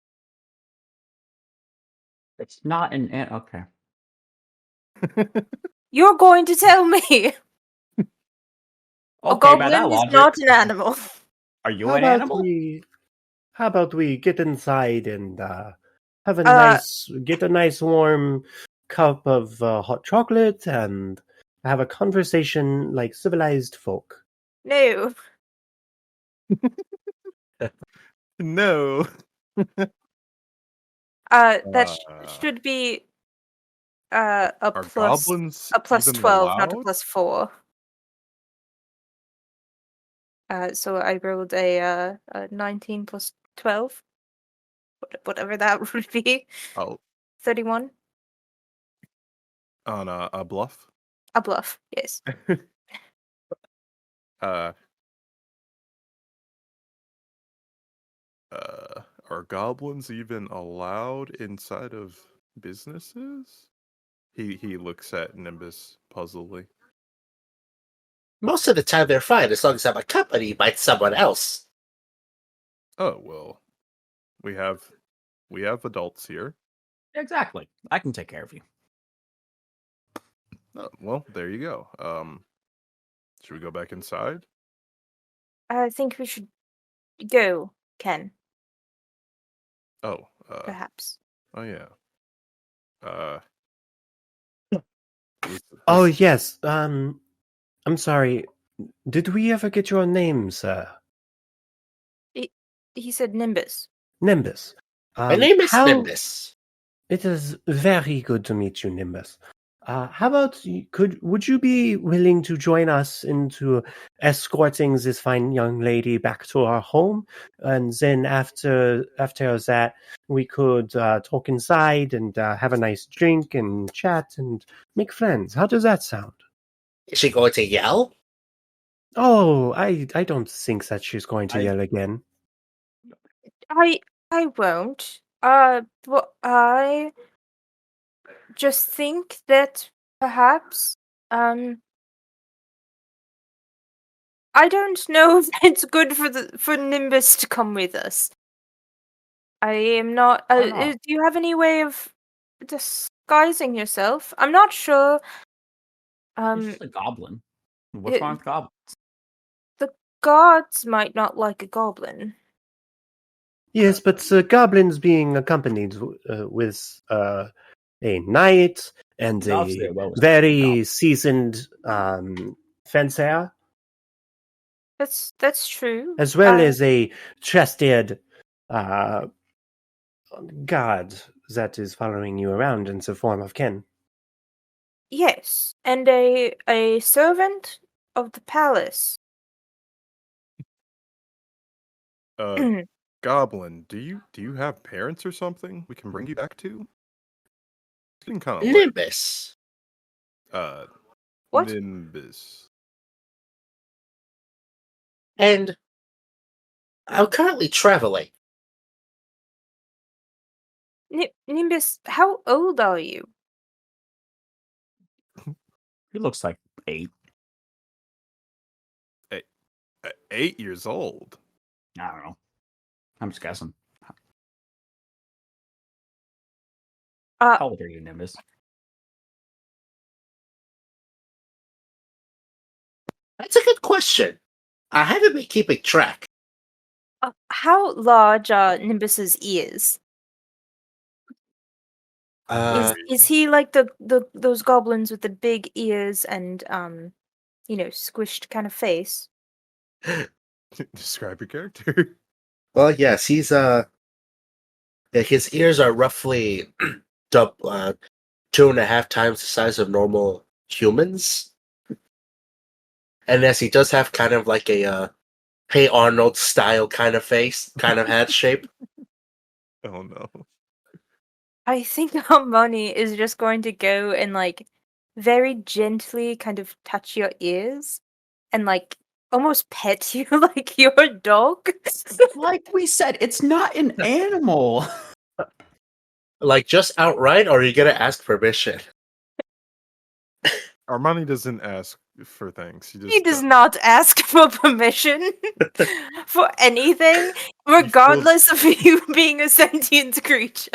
Speaker 4: It's not an okay.
Speaker 5: You're going to tell me a
Speaker 4: Okay, by that
Speaker 5: goblin is
Speaker 4: logic,
Speaker 5: not an animal.
Speaker 4: are you
Speaker 6: How
Speaker 4: an
Speaker 6: about
Speaker 4: animal?
Speaker 6: how about we get inside and have a
Speaker 5: Uh,
Speaker 6: get a nice warm cup of hot chocolate and have a conversation like civilized folk.
Speaker 5: No.
Speaker 2: No.
Speaker 5: That should be a
Speaker 2: Are goblins
Speaker 5: plus
Speaker 2: even
Speaker 5: 12, not a
Speaker 2: allowed?
Speaker 5: plus 4. So I rolled a 19 plus 12, whatever that would be.
Speaker 2: Oh,
Speaker 5: 31.
Speaker 2: on a bluff.
Speaker 5: A bluff, yes.
Speaker 2: Are goblins even allowed inside of businesses? He looks at Nimbus puzzledly.
Speaker 3: Most of the time they're fine as long as I'm accompanied by someone else.
Speaker 2: Oh well, we have adults here.
Speaker 4: Exactly. I can take care of you.
Speaker 2: Oh, well, there you go. Should we go back inside?
Speaker 5: I think we should go, Ken,
Speaker 2: Oh,
Speaker 5: perhaps.
Speaker 2: oh yeah.
Speaker 6: Oh yes. I'm sorry. Did we ever get your name, sir?
Speaker 5: He said Nimbus.
Speaker 6: Nimbus.
Speaker 3: My name is
Speaker 6: how...
Speaker 3: Nimbus.
Speaker 6: It is very good to meet you, Nimbus. How about would you be willing to join us into escorting this fine young lady back to our home, and then after that we could talk inside and have a nice drink and chat and make friends. How does that sound?
Speaker 3: Is she going to yell?
Speaker 6: Oh, I don't think that she's going to
Speaker 4: I-
Speaker 6: yell again.
Speaker 5: I won't. But I just think that perhaps, I don't know if it's good for Nimbus to come with us. I am not.
Speaker 4: Why not?
Speaker 5: Do you have any way of disguising yourself? I'm not sure.
Speaker 4: He's just a goblin. What's
Speaker 5: it-
Speaker 4: wrong with goblins?
Speaker 5: The gods might not like a goblin.
Speaker 6: Yes, but the goblins being accompanied with a knight and
Speaker 4: Gods,
Speaker 6: a
Speaker 4: they're well respected
Speaker 6: very
Speaker 4: goblins.
Speaker 6: seasoned fencer,
Speaker 5: That's true.
Speaker 6: as well as a trusted guard that is following you around in the form of Ken.
Speaker 5: Yes, and a servant of the palace.
Speaker 2: Goblin, do you have parents or something we can bring you back to? It's getting kind of late.
Speaker 3: Nimbus.
Speaker 5: What?
Speaker 2: Nimbus.
Speaker 3: And I'm currently traveling.
Speaker 5: Nimbus, how old are you?
Speaker 4: He looks like 8.
Speaker 2: 8 years old.
Speaker 4: I don't know. I'm just guessing.
Speaker 5: Uh,
Speaker 4: How old are you, Nimbus?
Speaker 3: That's a good question. I haven't been keeping track.
Speaker 5: how large are Nimbus's ears? Is he like those goblins with the big ears and squished kind of face?
Speaker 2: Describe your character.
Speaker 3: Well, yes, he's his ears are roughly 2.5 times the size of normal humans. And yes, he does have kind of like a Hey Arnold style kind of face, kind of head shape.
Speaker 2: Oh no.
Speaker 5: I think Armoni is just going to go and very gently kind of touch your ears and almost pet you like your dog.
Speaker 4: Like we said, it's not an animal.
Speaker 3: Like just outright, or are you gonna ask permission?
Speaker 2: Armani doesn't ask for things.
Speaker 5: He does not ask for permission for anything, regardless of you being a sentient creature.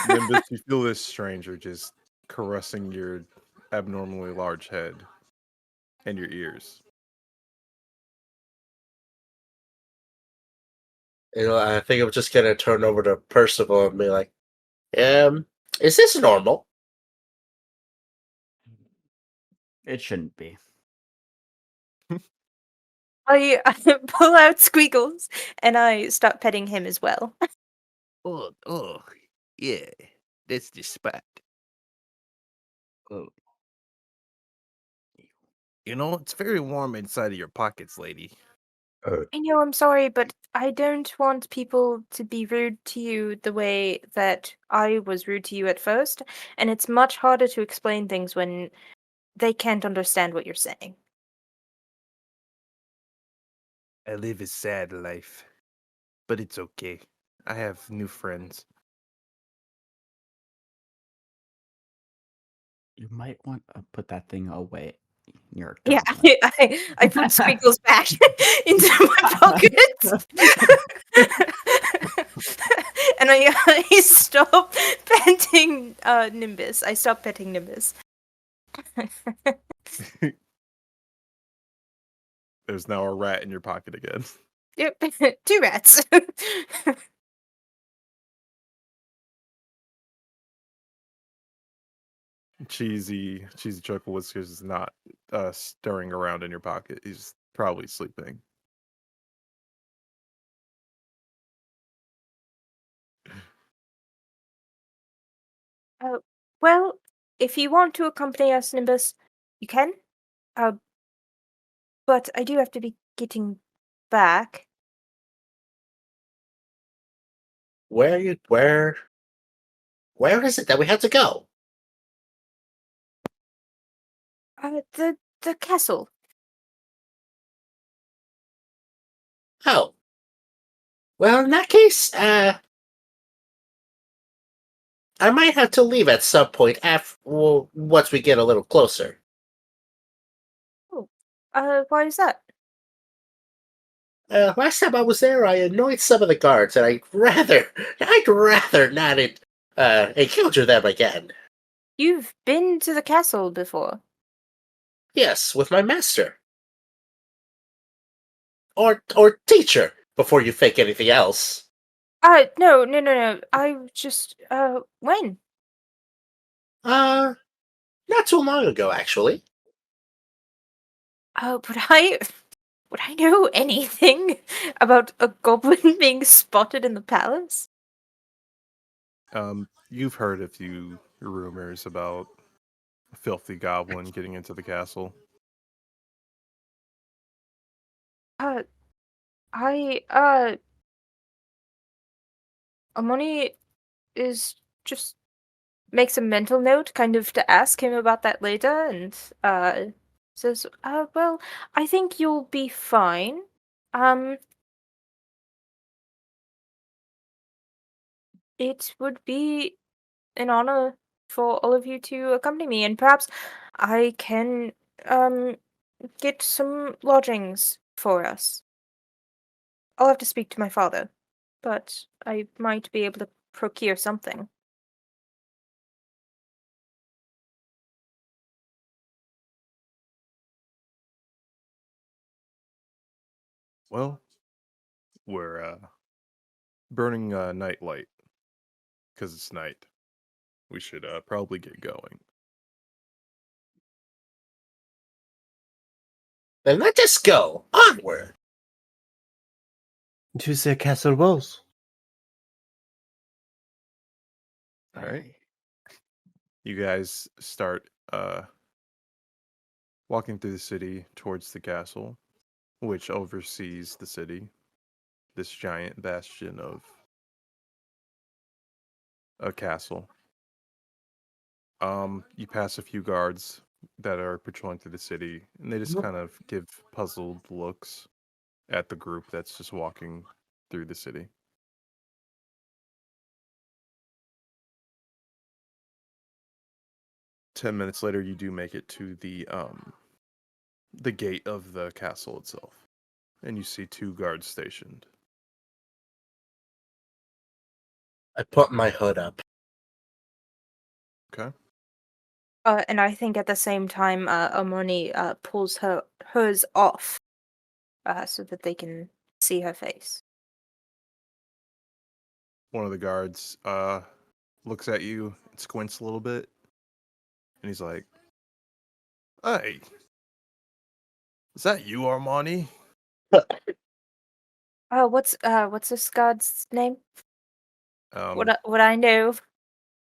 Speaker 2: Nimbus, you feel this stranger just caressing your abnormally large head and your ears.
Speaker 3: I think I'm just gonna turn over to Percival and be like, is this normal?
Speaker 4: It shouldn't be.
Speaker 5: I pull out Squiggles and I start petting him as well.
Speaker 1: Oh, yeah, that's the spot. Oh. You know, it's very warm inside of your pockets, lady.
Speaker 5: I know, I'm sorry, but I don't want people to be rude to you the way that I was rude to you at first, and it's much harder to explain things when they can't understand what you're saying.
Speaker 1: I live a sad life, but it's okay. I have new friends.
Speaker 4: You might want to put that thing away. You're a
Speaker 5: Yeah,
Speaker 4: goblin.
Speaker 5: I put Squiggles back into my pocket. And I stop petting Nimbus. I stop petting Nimbus.
Speaker 2: There's now a rat in your pocket again.
Speaker 5: Yep, 2 rats.
Speaker 2: Cheesy Chuckle Whiskers is not stirring around in your pocket. He's probably sleeping.
Speaker 5: Well, if you want to accompany us, Nimbus, you can. But I do have to be getting back.
Speaker 3: Where is it that we have to go?
Speaker 5: The castle.
Speaker 3: Oh. Well, in that case, I might have to leave at some point once we get a little closer.
Speaker 5: Oh, why is that?
Speaker 3: Last time I was there, I annoyed some of the guards, and I'd rather not encounter them again.
Speaker 5: You've been to the castle before.
Speaker 3: Yes, with my master. Or teacher, before you think anything else.
Speaker 5: No. I just, when?
Speaker 3: Not too long ago, actually.
Speaker 5: Would I know anything about a goblin being spotted in the palace?
Speaker 2: You've heard a few rumors about a filthy goblin getting into the castle.
Speaker 5: Armoni is just makes a mental note kind of to ask him about that later and says, well, I think you'll be fine. Um It would be an honor for all of you to accompany me, and perhaps I can get some lodgings for us. I'll have to speak to my father, but I might be able to procure something.
Speaker 2: Well, we're burning night light because it's night. We should probably get going.
Speaker 3: Then let us go onward.
Speaker 6: To the castle walls.
Speaker 2: All right. You guys start walking through the city towards the castle, which oversees the city. This giant bastion of a castle. You pass a few guards that are patrolling through the city, and they just kind of give puzzled looks at the group that's just walking through the city. Ten minutes later, you do make it to the gate of the castle itself, and you see two guards stationed.
Speaker 3: I put my hood up.
Speaker 2: Okay.
Speaker 5: And I think at the same time, Armoni pulls hers off, so that they can see her face.
Speaker 2: One of the guards looks at you and squints a little bit, and he's like, "Hey, is that you, Armoni?"
Speaker 5: What's this god's name?
Speaker 2: Um,
Speaker 5: Would I know?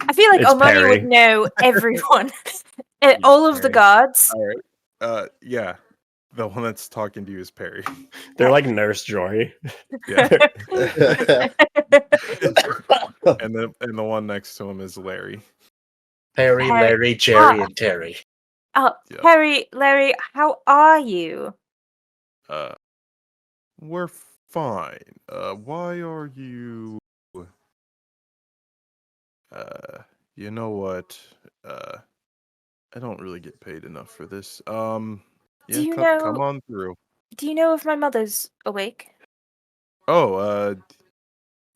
Speaker 5: I feel like
Speaker 6: It's
Speaker 5: Armoni would
Speaker 6: Perry.
Speaker 5: know everyone,
Speaker 2: Yeah,
Speaker 5: all of the
Speaker 2: Perry.
Speaker 5: gods.
Speaker 2: all right. Yeah, the one that's talking to you is Perry.
Speaker 6: They're like Nurse Joy.
Speaker 2: Yeah, and the one next to him is Larry.
Speaker 3: Harry,
Speaker 5: Harry-
Speaker 3: Larry, Jerry, and Terry.
Speaker 5: Oh,
Speaker 2: Yeah.
Speaker 5: Harry, Larry, how are you?
Speaker 2: We're fine. Why are you? You know what? I don't really get paid enough for this.
Speaker 5: Do
Speaker 2: Yeah,
Speaker 5: you
Speaker 2: come
Speaker 5: know?
Speaker 2: on through.
Speaker 5: Do you know if my mother's awake?
Speaker 2: Oh,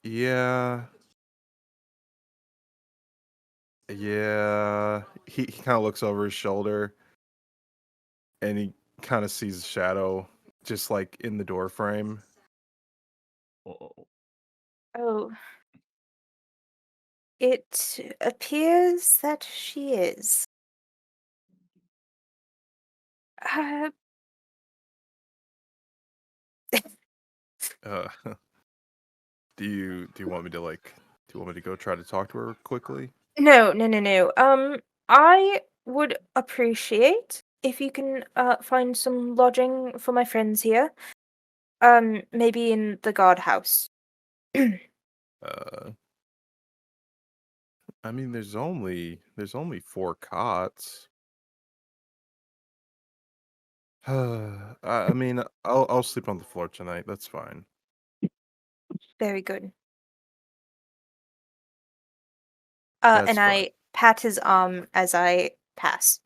Speaker 2: yeah, yeah. He kind of looks over his shoulder, and he kind of sees a shadow, just like in the door frame.
Speaker 5: Oh, it appears that she is. Uh,
Speaker 2: Uh, do you want me to go try to talk to her quickly?
Speaker 5: no. I would appreciate if you can find some lodging for my friends here. Maybe in the guardhouse.
Speaker 2: Uh, I mean, there's only 4 cots. I mean, I'll sleep on the floor tonight. That's fine.
Speaker 5: Very good.
Speaker 2: That's
Speaker 5: And
Speaker 2: fine.
Speaker 5: I pat his arm as I pass.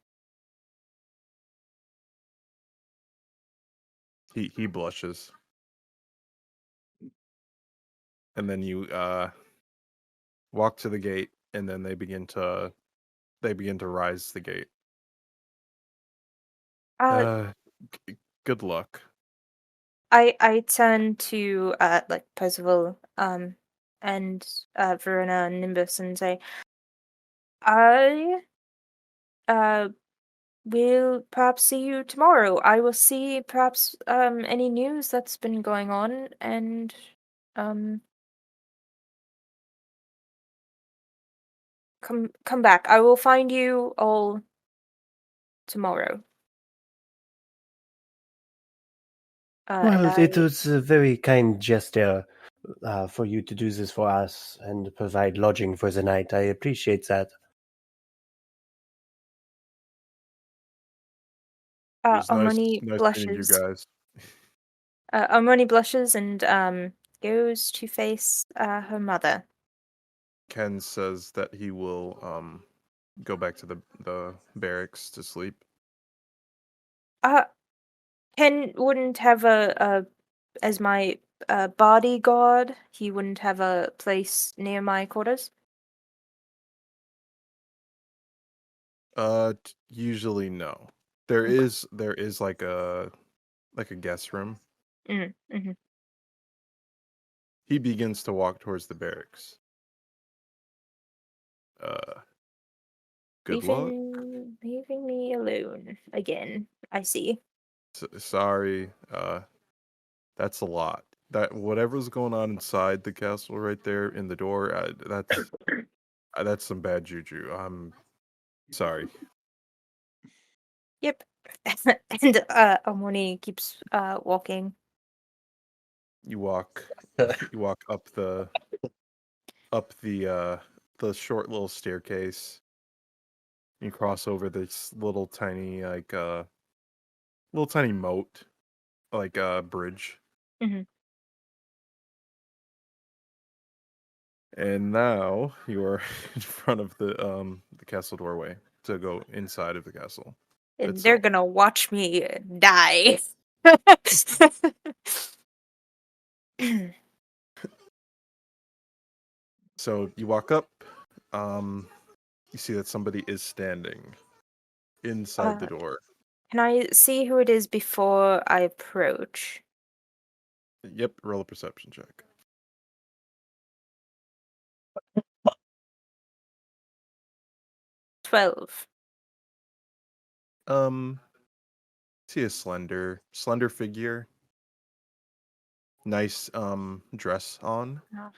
Speaker 2: He blushes, and then you walk to the gate, and then they begin to rise the gate.
Speaker 5: Uh,
Speaker 2: Good luck.
Speaker 5: I turn to like Percival and Verona and Nimbus and say, I will perhaps see you tomorrow. I will see perhaps any news that's been going on and um come back. I will find you all tomorrow. And
Speaker 6: Well, it
Speaker 5: I
Speaker 6: was a very kind gesture for you to do this for us and provide lodging for the night. I appreciate that.
Speaker 2: It was nice
Speaker 5: Armoni
Speaker 2: meeting you
Speaker 5: blushes.
Speaker 2: guys.
Speaker 5: Armoni blushes and goes to face her mother.
Speaker 2: Ken says that he will go back to the barracks to sleep.
Speaker 5: Ken wouldn't have a as my bodyguard. He wouldn't have a place near my quarters.
Speaker 2: Usually no. There
Speaker 5: Okay.
Speaker 2: is like a guest room.
Speaker 5: Mm-hmm.
Speaker 2: He begins to walk towards the barracks. Good luck.
Speaker 5: Leaving me alone again. I see.
Speaker 2: Sorry. That's a lot. That whatever's going on inside the castle right there in the door, that's some bad juju. I'm sorry.
Speaker 5: Yep. And Armoni keeps walking.
Speaker 2: You walk up the short little staircase. You cross over this little tiny moat, like bridge.
Speaker 5: Mm-hmm.
Speaker 2: And now you are in front of the castle doorway to go inside of the castle
Speaker 5: And they're
Speaker 2: itself.
Speaker 5: gonna watch me die.
Speaker 2: So you walk up, you see that somebody is standing inside the door.
Speaker 5: Can I see who it is before I approach?
Speaker 2: Yep, roll a perception check.
Speaker 5: 12.
Speaker 2: See a slender figure, nice dress on.
Speaker 5: Oh.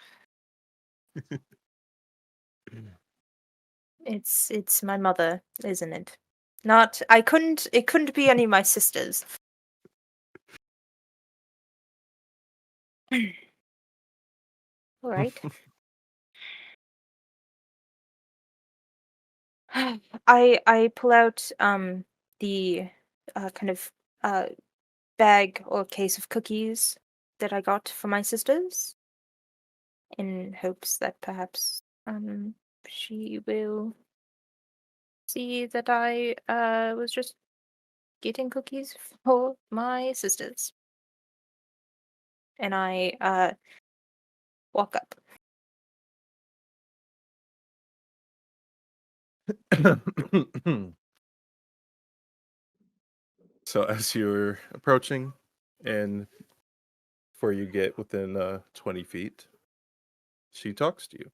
Speaker 5: It's my mother, isn't it? Not it couldn't be any of my sisters. All right. I pull out the kind of bag or case of cookies that I got for my sisters in hopes that perhaps she will see that I was just getting cookies for my sisters. And I walk up.
Speaker 2: So as you're approaching, and before you get within 20 feet, she talks to you.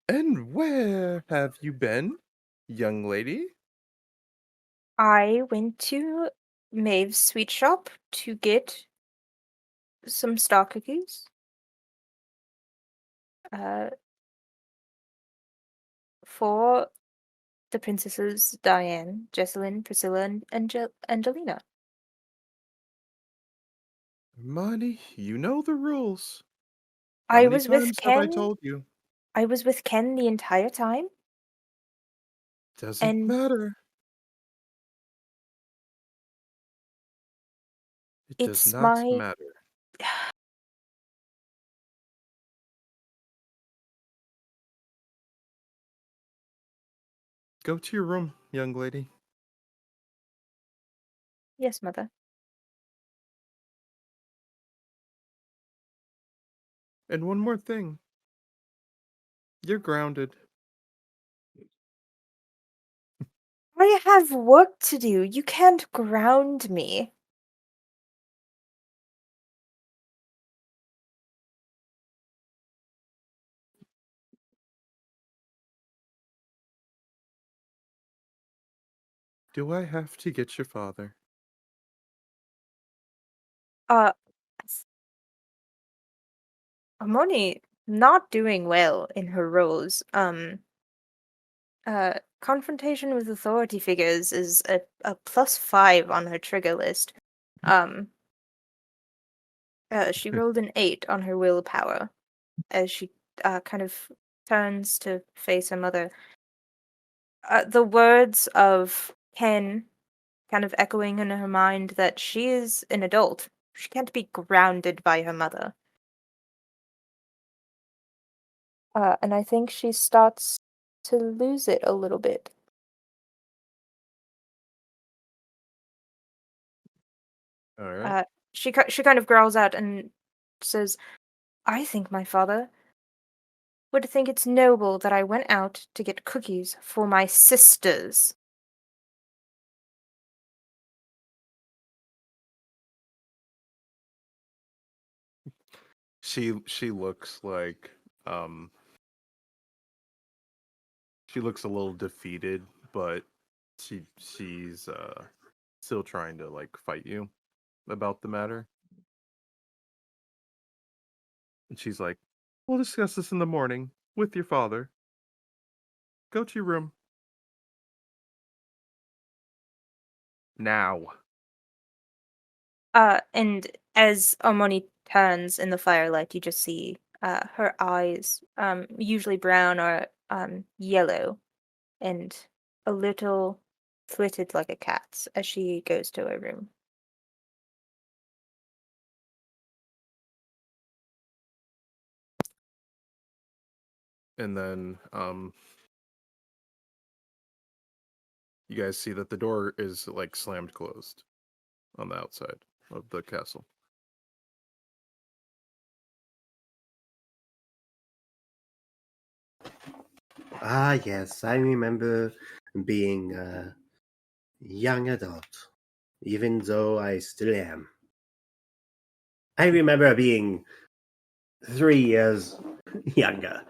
Speaker 2: And where have you been, young lady?
Speaker 5: I went to Mayve's sweet shop to get some star cookies. For the princesses Diane, Jessalyn, Priscilla, and Angelina.
Speaker 2: Armoni, you know the rules. How
Speaker 5: I
Speaker 2: many
Speaker 5: was with
Speaker 2: times have I
Speaker 5: Ken.
Speaker 2: told you?
Speaker 5: I was with Ken the entire time,
Speaker 2: Doesn't
Speaker 5: and
Speaker 2: matter. It does
Speaker 5: it's
Speaker 2: not
Speaker 5: my.
Speaker 2: matter. Go to your room, young lady.
Speaker 5: Yes, mother.
Speaker 2: And one more thing. You're grounded.
Speaker 5: I have work to do. You can't ground me.
Speaker 2: Do I have to get your father?
Speaker 5: Uh, Armoni not doing well in her roles. Confrontation with authority figures is a +5 on her trigger list. Um, she rolled an 8 on her willpower as she kind of turns to face her mother. The words of Ken kind of echoing in her mind that she is an adult. She can't be grounded by her mother. and I think she starts to lose it a little bit.
Speaker 2: All right.
Speaker 5: She kind of growls out and says, "I think my father would think it's noble that I went out to get cookies for my sisters."
Speaker 2: She looks like she looks a little defeated, but she's still trying to like fight you about the matter. And she's like, "We'll discuss this in the morning with your father. Go to your room now."
Speaker 5: And as Armoni turns in the firelight, you just see her eyes, usually brown or yellow, and a little slitted like a cat's as she goes to her room.
Speaker 2: And then you guys see that the door is like slammed closed on the outside of the castle.
Speaker 3: Ah, yes, I remember being a young adult, even though I still am. I remember being 3 years younger.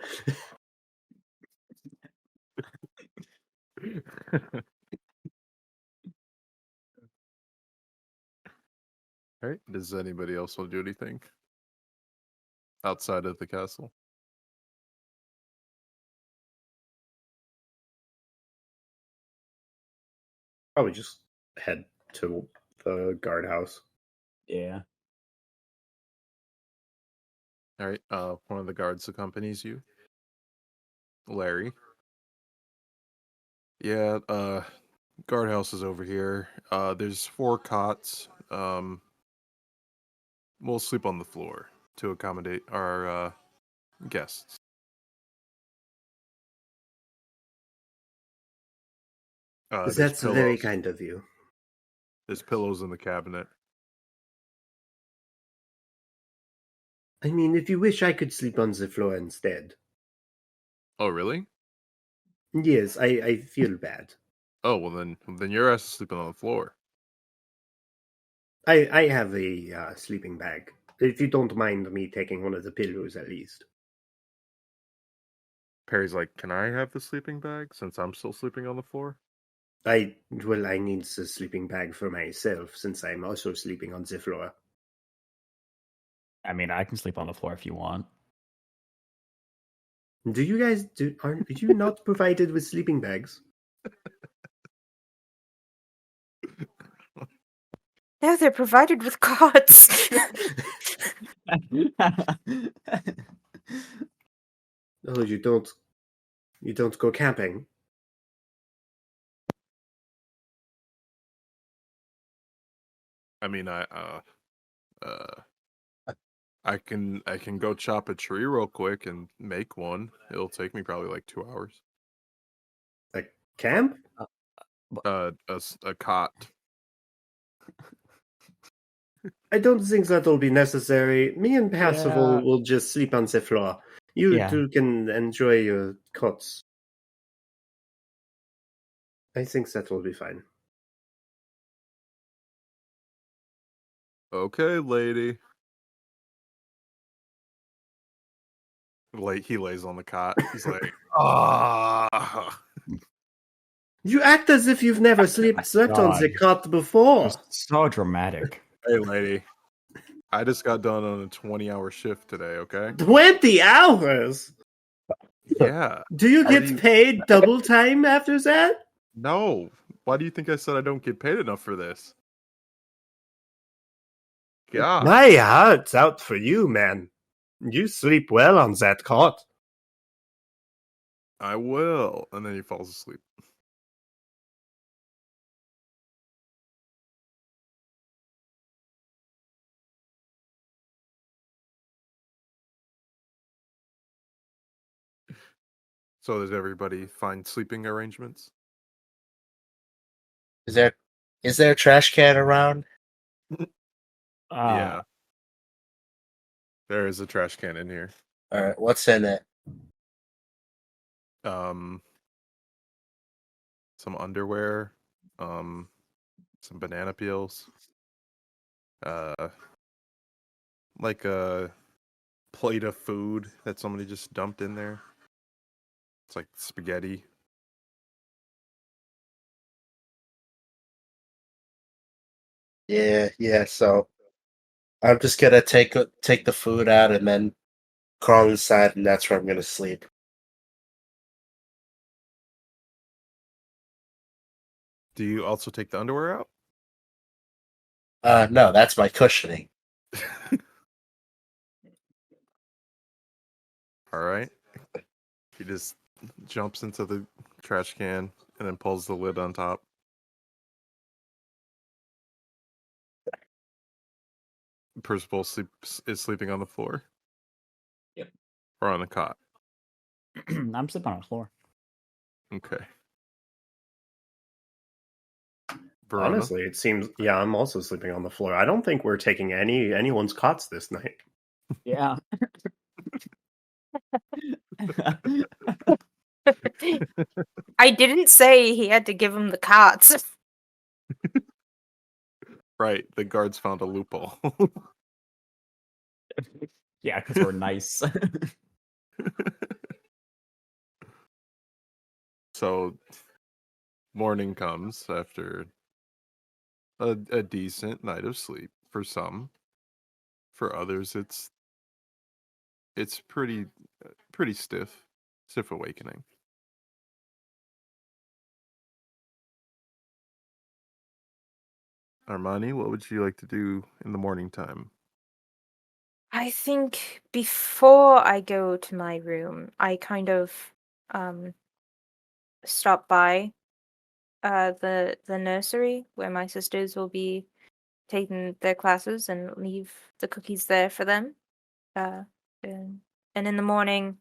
Speaker 2: All right. Does anybody else want to do anything outside of the castle?
Speaker 6: Probably just head to the guardhouse.
Speaker 4: Yeah.
Speaker 2: All right. One of the guards accompanies you. Larry. Yeah, guardhouse is over here. There's 4 cots. We'll sleep on the floor to accommodate our guests. There's
Speaker 3: That's very
Speaker 2: pillows.
Speaker 3: kind of you.
Speaker 2: There's pillows in the cabinet.
Speaker 3: I mean, if you wish, I could sleep on the floor instead.
Speaker 2: Oh, really?
Speaker 3: Yes, I feel bad.
Speaker 2: Oh, well then your ass is sleeping on the floor.
Speaker 3: I have a sleeping bag. If you don't mind me taking one of the pillows at least.
Speaker 2: Perry's like, "Can I have the sleeping bag since I'm still sleeping on the floor?"
Speaker 3: I need the sleeping bag for myself since I'm also sleeping on the floor.
Speaker 4: I mean, I can sleep on the floor if you want.
Speaker 3: Do you guys are you not provided with sleeping bags?
Speaker 5: No, they're provided with cots.
Speaker 3: Oh, you don't go camping.
Speaker 2: I mean, I can go chop a tree real quick and make one. It'll take me probably like 2 hours.
Speaker 3: Like camp?
Speaker 2: A cot.
Speaker 3: I don't think that'll be necessary. Me and Percival
Speaker 4: Yeah.
Speaker 3: will just sleep on the floor. You
Speaker 4: Yeah.
Speaker 3: two can enjoy your cots. I think that will be fine.
Speaker 2: Okay, lady. Like he lays on the cot. He's like, ah.
Speaker 3: You act as if you've never slept on the
Speaker 4: God.
Speaker 3: cot before.
Speaker 4: Just so dramatic.
Speaker 2: Hey, lady. I just got done on a 20-hour shift today. Okay.
Speaker 3: 20 hours?
Speaker 2: Yeah.
Speaker 3: Do you
Speaker 2: Why
Speaker 3: get
Speaker 2: do you-
Speaker 3: paid double time after that?
Speaker 2: No. Why do you think I said I don't get paid enough for this? God.
Speaker 3: My heart's out for you, man. You sleep well on that cot.
Speaker 2: I will. And then he falls asleep. So does everybody find sleeping arrangements?
Speaker 3: Is there a trash can around?
Speaker 2: Yeah. There is a trash can in here.
Speaker 3: All right, what's in it?
Speaker 2: Some underwear, some banana peels, like a plate of food that somebody just dumped in there. It's like spaghetti.
Speaker 3: Yeah. So I'm just gonna take the food out and then crawl inside, and that's where I'm gonna sleep.
Speaker 2: Do you also take the underwear out?
Speaker 3: No, that's my cushioning.
Speaker 2: All right. He just jumps into the trash can and then pulls the lid on top. Percival is sleeping on the floor.
Speaker 4: Yep.
Speaker 2: Or on the cot.
Speaker 4: I'm sleeping on the floor.
Speaker 2: Okay. Verona?
Speaker 6: Honestly, it seems. Yeah, I'm also sleeping on the floor. I don't think we're taking anyone's cots this night.
Speaker 4: Yeah.
Speaker 5: I didn't say he had to give him the cards.
Speaker 2: Right. The guards found a loophole.
Speaker 4: Yeah, because we're nice.
Speaker 2: So morning comes after a decent night of sleep for some. For others, it's pretty stiff awakening. Armani, what would you like to do in the morning time?
Speaker 5: I think before I go to my room, I kind of stop by the nursery where my sisters will be taking their classes and leave the cookies there for them. And, and in the morning,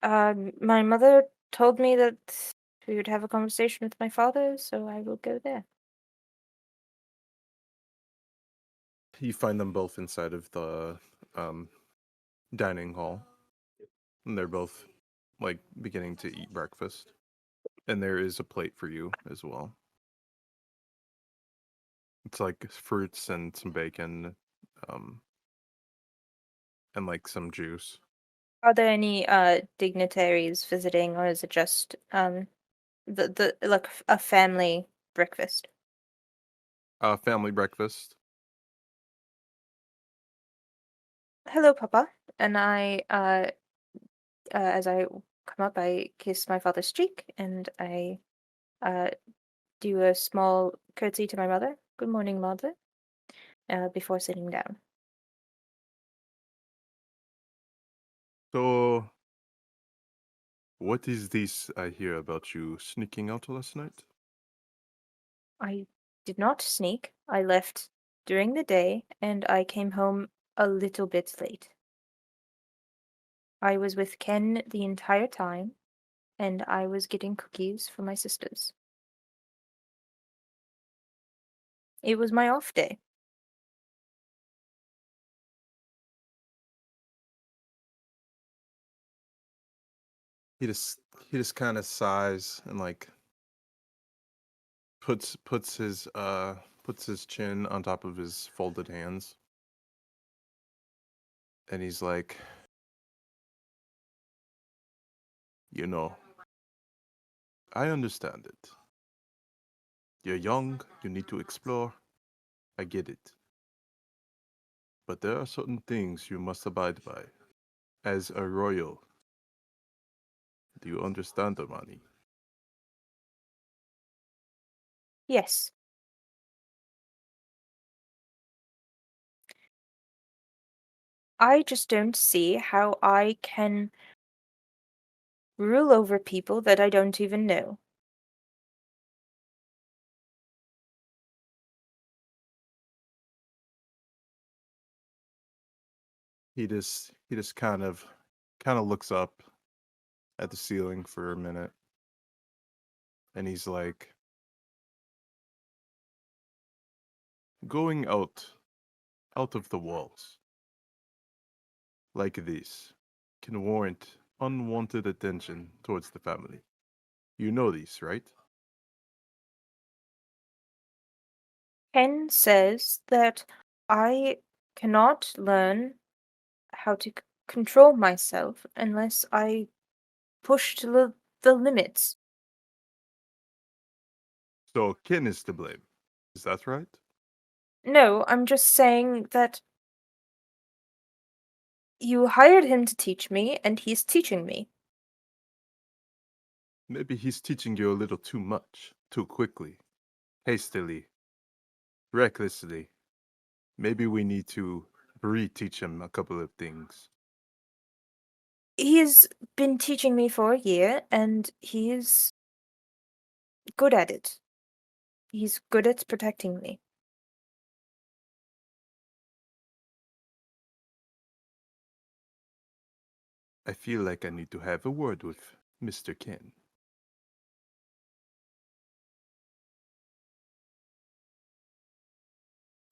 Speaker 5: my mother told me that we would have a conversation with my father, so I will go there.
Speaker 2: You find them both inside of the dining hall. And they're both like beginning to eat breakfast. And there is a plate for you as well. It's like fruits and some bacon, um, and like some juice.
Speaker 5: Are there any dignitaries visiting, or is it just the like a family breakfast?
Speaker 2: Family breakfast.
Speaker 5: Hello, Papa. And I as I come up, I kiss my father's cheek, and I uh do a small curtsy to my mother. Good morning, mother. Before sitting down.
Speaker 2: So, what is this I hear about you sneaking out last night?
Speaker 5: I did not sneak. I left during the day, and I came home a little bit late. I was with Ken the entire time, and I was getting cookies for my sisters. It was my off day.
Speaker 2: He just kind of sighs and like puts his chin on top of his folded hands. And he's like, you know, I understand it. You're young, you need to explore. I get it. But there are certain things you must abide by. As a royal. Do you understand, Armani?
Speaker 5: Yes. I just don't see how I can rule over people that I don't even know.
Speaker 2: He just kind of looks up at the ceiling for a minute. And he's like, going out of the walls, like this, can warrant unwanted attention towards the family. You know these, right?
Speaker 5: Ken says that I cannot learn how to control myself unless I push to the limits.
Speaker 2: So Kin is to blame. Is that right?
Speaker 5: No, I'm just saying that you hired him to teach me, and he's teaching me.
Speaker 2: Maybe he's teaching you a little too much, too quickly, hastily, recklessly. Maybe we need to re-teach him a couple of things.
Speaker 5: He's been teaching me for a year, and he's good at it. He's good at protecting me.
Speaker 2: I feel like I need to have a word with Mr. Ken.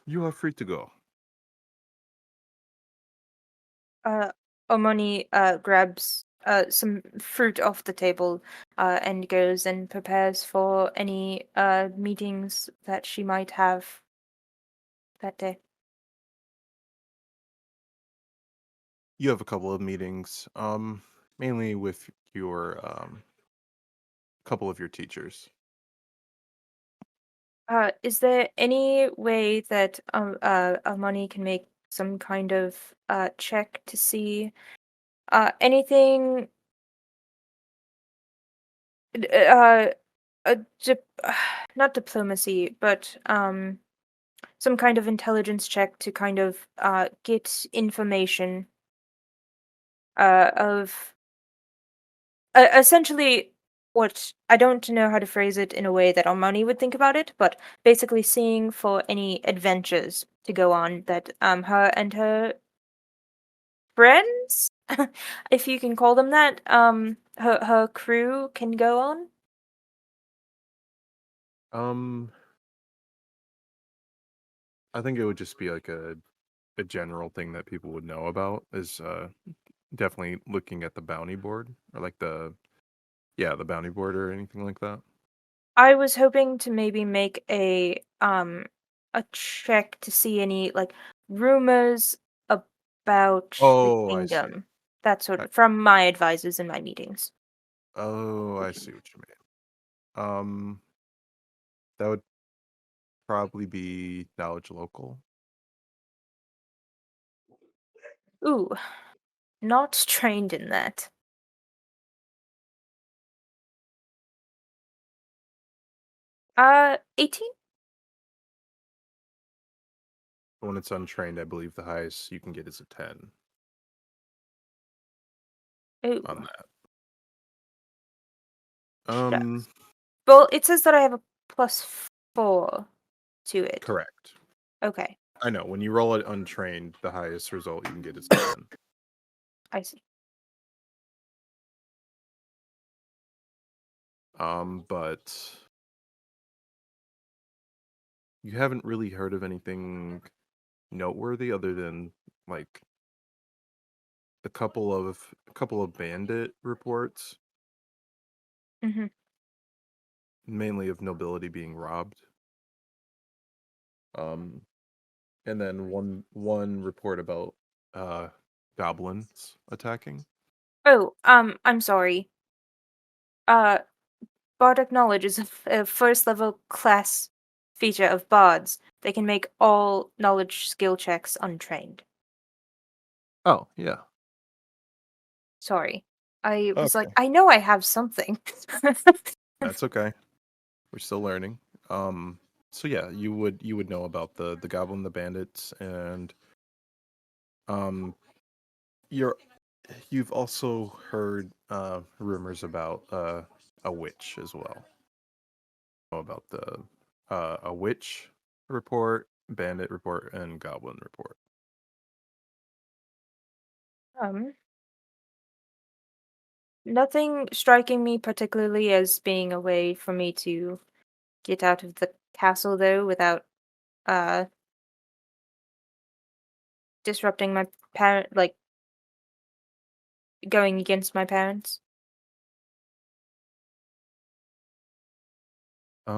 Speaker 2: You are free to go.
Speaker 5: Armoni grabs some fruit off the table and goes and prepares for any meetings that she might have that day.
Speaker 2: You have a couple of meetings, mainly with your couple of your teachers.
Speaker 5: Is there any way that Armoni can make some kind of check to see anything uh, dip- not diplomacy, but some kind of intelligence check to kind of get information of essentially what I don't know how to phrase it in a way that Armani would think about it, but basically seeing for any adventures to go on that her and her friends, if you can call them that, her crew can go on.
Speaker 2: Um, I think it would just be like a general thing that people would know about is definitely looking at the bounty board or like the bounty board or anything like that.
Speaker 5: I was hoping to maybe make a check to see any like rumors about the
Speaker 2: Oh, I see.
Speaker 5: kingdom. That sort
Speaker 2: I,
Speaker 5: of from my advisors in my meetings.
Speaker 2: oh, I see what you mean. That would probably be knowledge local.
Speaker 5: Ooh, not trained in that. 18?
Speaker 2: When it's untrained, I believe the highest you can get is a 10
Speaker 5: Ooh.
Speaker 2: on that.
Speaker 5: Shucks. Well, it says that I have a +4 to it.
Speaker 2: Correct.
Speaker 5: Okay,
Speaker 2: I know. When you roll it untrained, the highest result you can get is 10.
Speaker 5: I see.
Speaker 2: But you haven't really heard of anything noteworthy other than like a couple of bandit reports,
Speaker 5: Mm-hmm.
Speaker 2: mainly of nobility being robbed. And then one report about goblins attacking.
Speaker 5: Oh, I'm sorry. Bardic knowledge is a first level class feature of bards. They can make all knowledge skill checks untrained.
Speaker 2: Oh, yeah.
Speaker 5: Sorry. I was like,
Speaker 2: Okay.
Speaker 5: I know I have something.
Speaker 2: That's okay. We're still learning. So yeah, you would know about the goblin, the bandits, and um you've also heard rumors about a witch as well. Know about the a witch report, bandit report, and goblin report.
Speaker 5: um, Nothing striking me particularly as being a way for me to get out of the castle, though, without uh disrupting my parent, like going against my parents.
Speaker 2: It's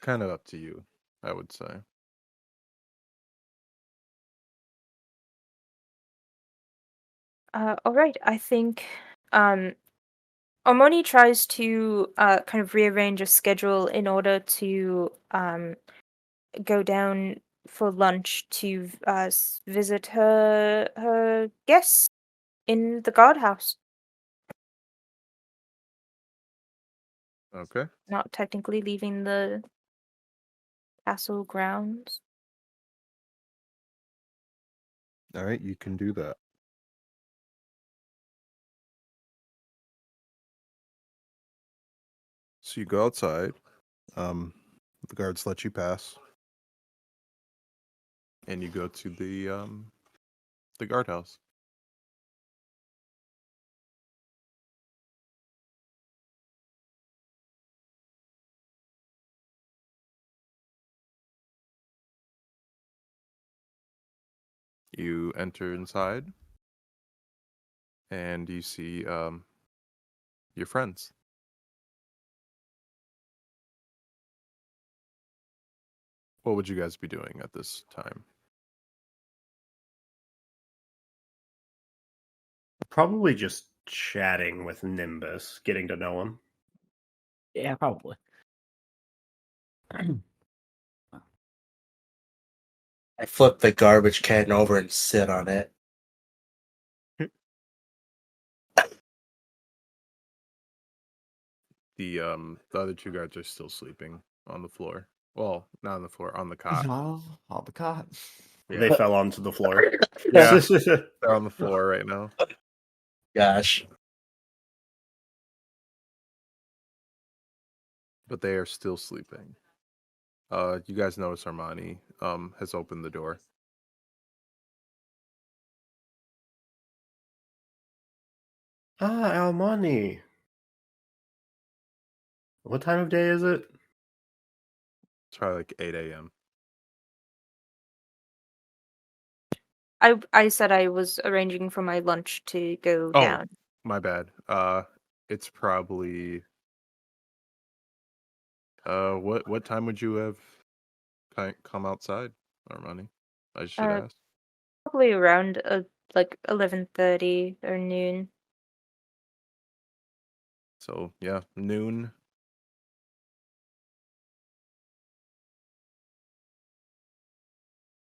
Speaker 2: kind of up to you, I would say.
Speaker 5: All right. I think Armoni tries to kind of rearrange a schedule in order to go down for lunch to visit her guests in the guardhouse.
Speaker 2: Okay.
Speaker 5: Not technically leaving the castle grounds.
Speaker 2: All right, you can do that. So you go outside. The guards let you pass, and you go to the guardhouse. You enter inside, and you see your friends. What would you guys be doing at this time?
Speaker 6: Probably just chatting with Nimbus, getting to know him.
Speaker 4: Yeah, probably.
Speaker 3: I flip the garbage can over and sit on it.
Speaker 2: The other two guards are still sleeping on the floor. Well, not on the floor, on the cot.
Speaker 7: Oh, on the cot.
Speaker 6: They fell onto the floor.
Speaker 2: Yeah, they're on the floor right now.
Speaker 3: Gosh.
Speaker 2: But they are still sleeping. You guys notice Armoni has opened the door.
Speaker 6: Armoni. What time of day is it?
Speaker 2: It's probably like 8 a.m.
Speaker 5: I said I was arranging for my lunch to go
Speaker 2: Oh,
Speaker 5: down.
Speaker 2: my bad. It's probably what time would you have come outside, Armoni? I should
Speaker 5: Uh,
Speaker 2: ask.
Speaker 5: Probably around like 11:30 or noon.
Speaker 2: So yeah, noon.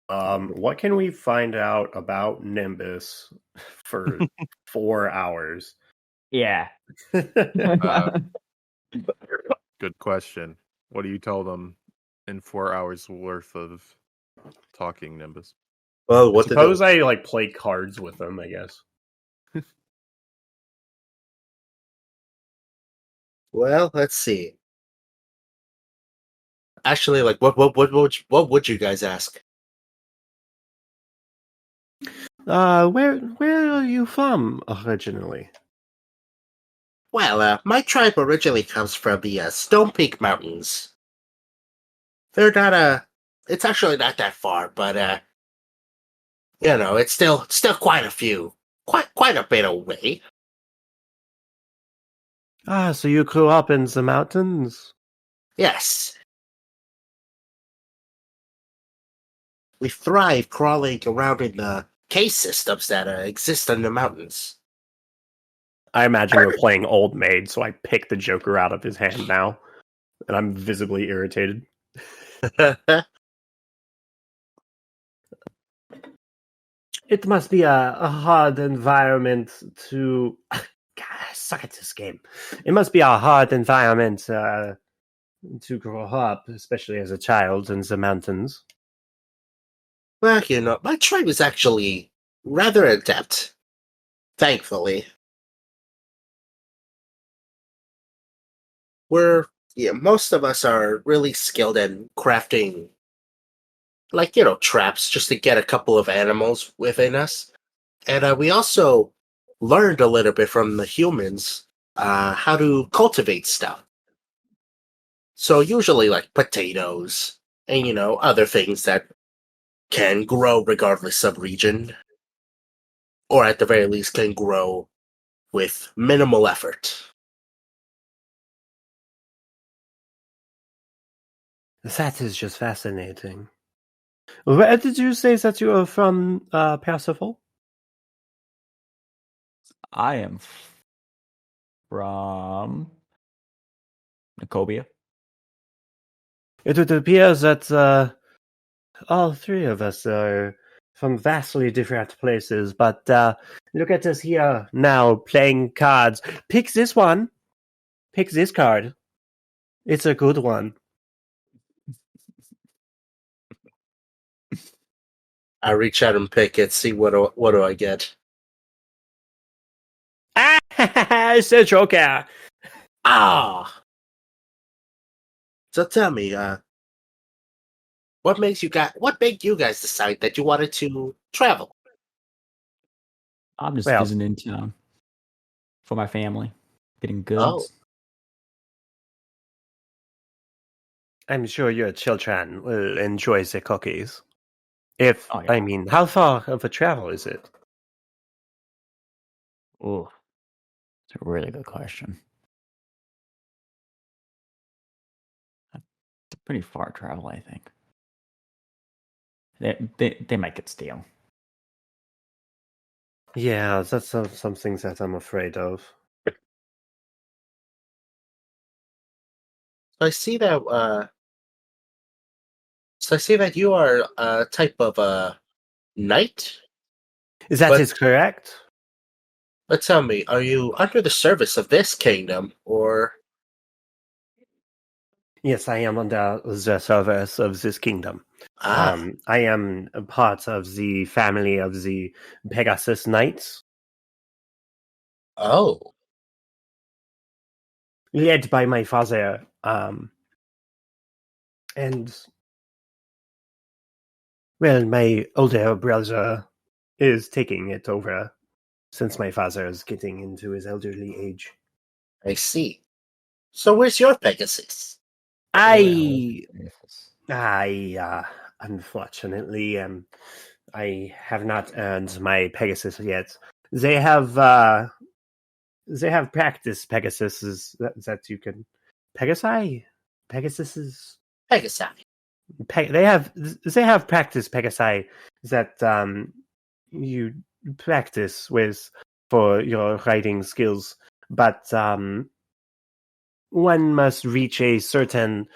Speaker 6: What can we find out about Nimbus for 4 hours?
Speaker 4: Yeah.
Speaker 2: Good question. What do you tell them in 4 hours worth of talking, Nimbus?
Speaker 3: Well, what did
Speaker 6: Suppose I like play cards with them, I guess.
Speaker 3: Well, let's see. Actually, like, what would you guys ask?
Speaker 6: Where are you from originally?
Speaker 3: Well, my tribe originally comes from the Stone Peak Mountains. They're not it's actually not that far, but it's still quite a bit away.
Speaker 6: So you grew up in the mountains?
Speaker 3: Yes. We thrive crawling around in the cave systems that exist in the mountains.
Speaker 6: I imagine we're playing Old Maid, so I pick the Joker out of his hand now, and I'm visibly irritated. It must be a hard environment to... God, I suck at this game. It must be a hard environment to grow up, especially as a child in the mountains.
Speaker 3: Well, my tribe is actually rather adept. Thankfully. Most of us are really skilled in crafting like, traps just to get a couple of animals within us. And we also learned a little bit from the humans how to cultivate stuff. So usually like potatoes and, other things that can grow regardless of region, or at the very least can grow with minimal effort.
Speaker 6: That is just fascinating. Where did you say that you are from, Percival?
Speaker 4: I am from Nicobia.
Speaker 6: It would appear that all three of us are from vastly different places, but look at us here now playing cards. Pick this one. Pick this card. It's a good one.
Speaker 3: I reach out and pick it, see what do I get.
Speaker 6: Ah, it's a joker.
Speaker 3: Ah! So tell me, what made you guys decide that you wanted to travel?
Speaker 4: I'm just
Speaker 6: Well-
Speaker 4: visiting in town for my family, getting
Speaker 3: Oh.
Speaker 4: goods.
Speaker 6: I'm sure your children will enjoy the cookies.
Speaker 4: Oh, yeah.
Speaker 6: I mean, how far of a travel is it?
Speaker 4: Ooh, it's a really good question. It's a pretty far travel, I think. They might get stale.
Speaker 6: Yeah, that's some things that I'm afraid of.
Speaker 3: So I see that you are a type of knight.
Speaker 6: That is
Speaker 3: But-
Speaker 6: correct.
Speaker 3: But tell me, are you under the service of this kingdom, or
Speaker 6: Yes, I am under the service of this kingdom.
Speaker 3: ah?
Speaker 6: I am a part of the family of the Pegasus Knights,
Speaker 3: Oh,
Speaker 6: led by my father. And well, my older brother is taking it over since my father is getting into his elderly age.
Speaker 3: I see. So where's your Pegasus?
Speaker 6: I unfortunately I have not earned my Pegasus yet. They have practice Pegasuses that you can Pegasi? Pegasuses
Speaker 3: Pegasus.
Speaker 6: they have practice Pegasi that you practice with for your riding skills, but one must reach a certain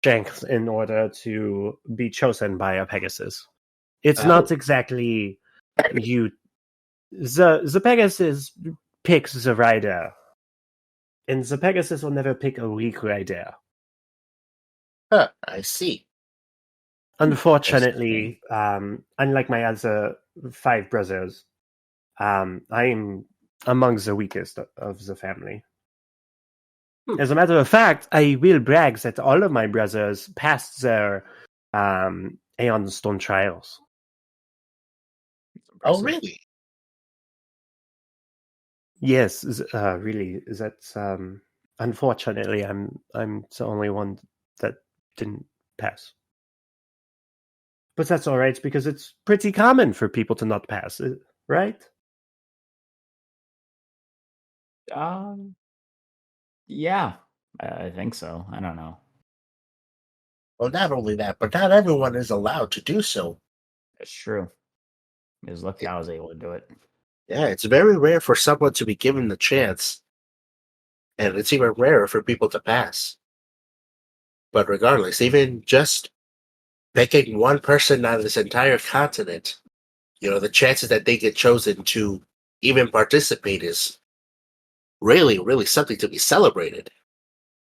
Speaker 6: strength in order to be chosen by a Pegasus. It's not
Speaker 3: Oh.
Speaker 6: exactly you. The Pegasus picks the rider, and the Pegasus will never pick a weak rider.
Speaker 3: Huh, I see.
Speaker 6: Unfortunately, unlike my other 5 brothers, I'm among the weakest of the family. As a matter of fact, I will brag that all of my brothers passed their Aeon Stone trials.
Speaker 3: Oh, really?
Speaker 6: Yes, really. That's unfortunately, I'm the only one that didn't pass. But that's all right because it's pretty common for people to not pass, right?
Speaker 4: Yeah, I think so. I don't know.
Speaker 3: Well, not only that, but not everyone is allowed to do so.
Speaker 4: It's true. It's lucky I was able to do it.
Speaker 3: Yeah, it's very rare for someone to be given the chance, and it's even rarer for people to pass. But regardless, even just picking one person out of this entire continent, the chances that they get chosen to even participate is really, really something to be celebrated.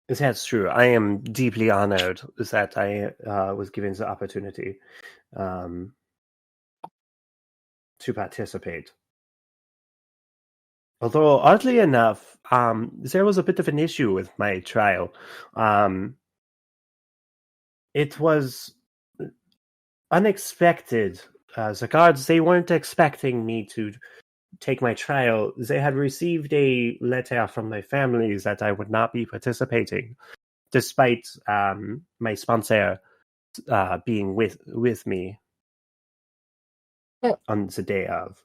Speaker 6: That's true. I am deeply honored that I was given the opportunity to participate. Although, oddly enough, there was a bit of an issue with my trial. It was unexpected. The guards, they weren't expecting me to take my trial. They had received a letter from my families that I would not be participating, despite my sponsor being with me on the day of.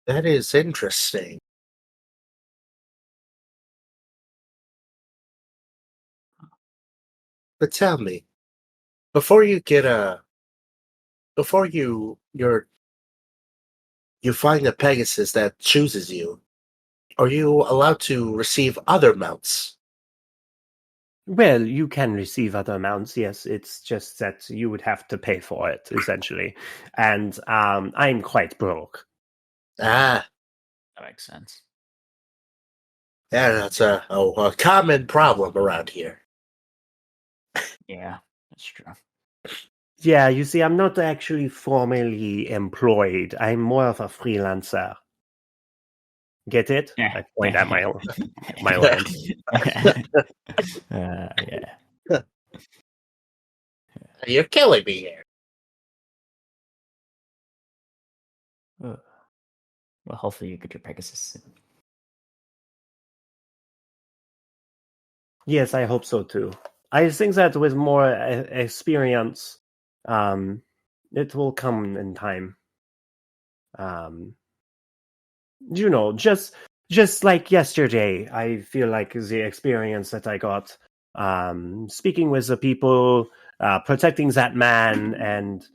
Speaker 3: That is interesting. But tell me, before you get before you find a Pegasus that chooses you, are you allowed to receive other mounts?
Speaker 6: Well, you can receive other mounts, yes. It's just that you would have to pay for it, essentially. And I'm quite broke.
Speaker 3: Ah,
Speaker 4: That makes sense.
Speaker 3: yeah, that's a common problem around here.
Speaker 4: Yeah, that's true.
Speaker 6: Yeah, you see, I'm not actually formally employed. I'm more of a freelancer. Get it?
Speaker 4: Yeah.
Speaker 6: I point at my land.
Speaker 4: Yeah.
Speaker 3: You're killing me here.
Speaker 4: Well, hopefully you get your Pegasus soon.
Speaker 6: Yes, I hope so too. I think that with more experience, it will come in time. Just like yesterday, I feel like the experience that I got, speaking with the people, protecting that man, and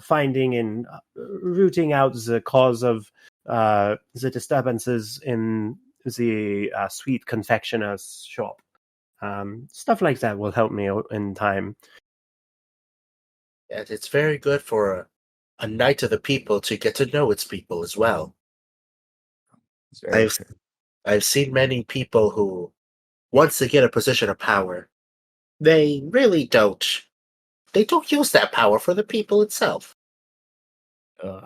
Speaker 6: finding and rooting out the cause of the disturbances in the sweet confectioner's shop. Stuff like that will help me out in time.
Speaker 3: And it's very good for a knight of the people to get to know its people as well.
Speaker 4: It's very
Speaker 3: I've
Speaker 4: true.
Speaker 3: I've seen many people who, once they get a position of power, they really don't use that power for the people itself.
Speaker 4: Ugh,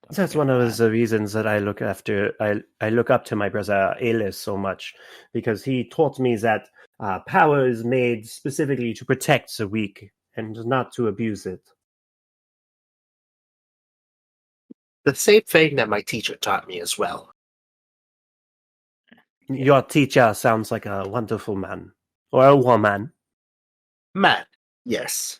Speaker 6: That's
Speaker 4: don't
Speaker 6: one
Speaker 4: forget
Speaker 6: of the reasons that I look up to my brother Alice so much, because he taught me that power is made specifically to protect the weak and not to abuse it.
Speaker 3: The same thing that my teacher taught me as well.
Speaker 6: Your teacher sounds like a wonderful man or a woman.
Speaker 3: Man, yes.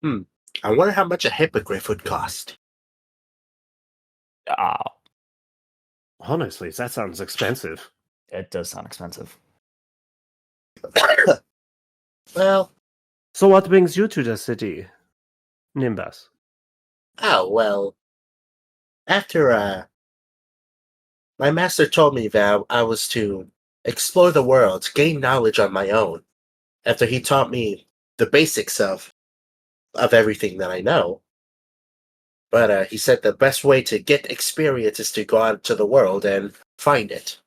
Speaker 3: I wonder how much a hippogriff would cost.
Speaker 4: Oh,
Speaker 6: Honestly, that sounds expensive.
Speaker 4: it does sound expensive.
Speaker 3: Well,
Speaker 6: So, what brings you to the city, Nimbus?
Speaker 3: well, after my master told me that I was to explore the world, gain knowledge on my own. After he taught me the basics of everything that I know. But he said the best way to get experience is to go out to the world and find it.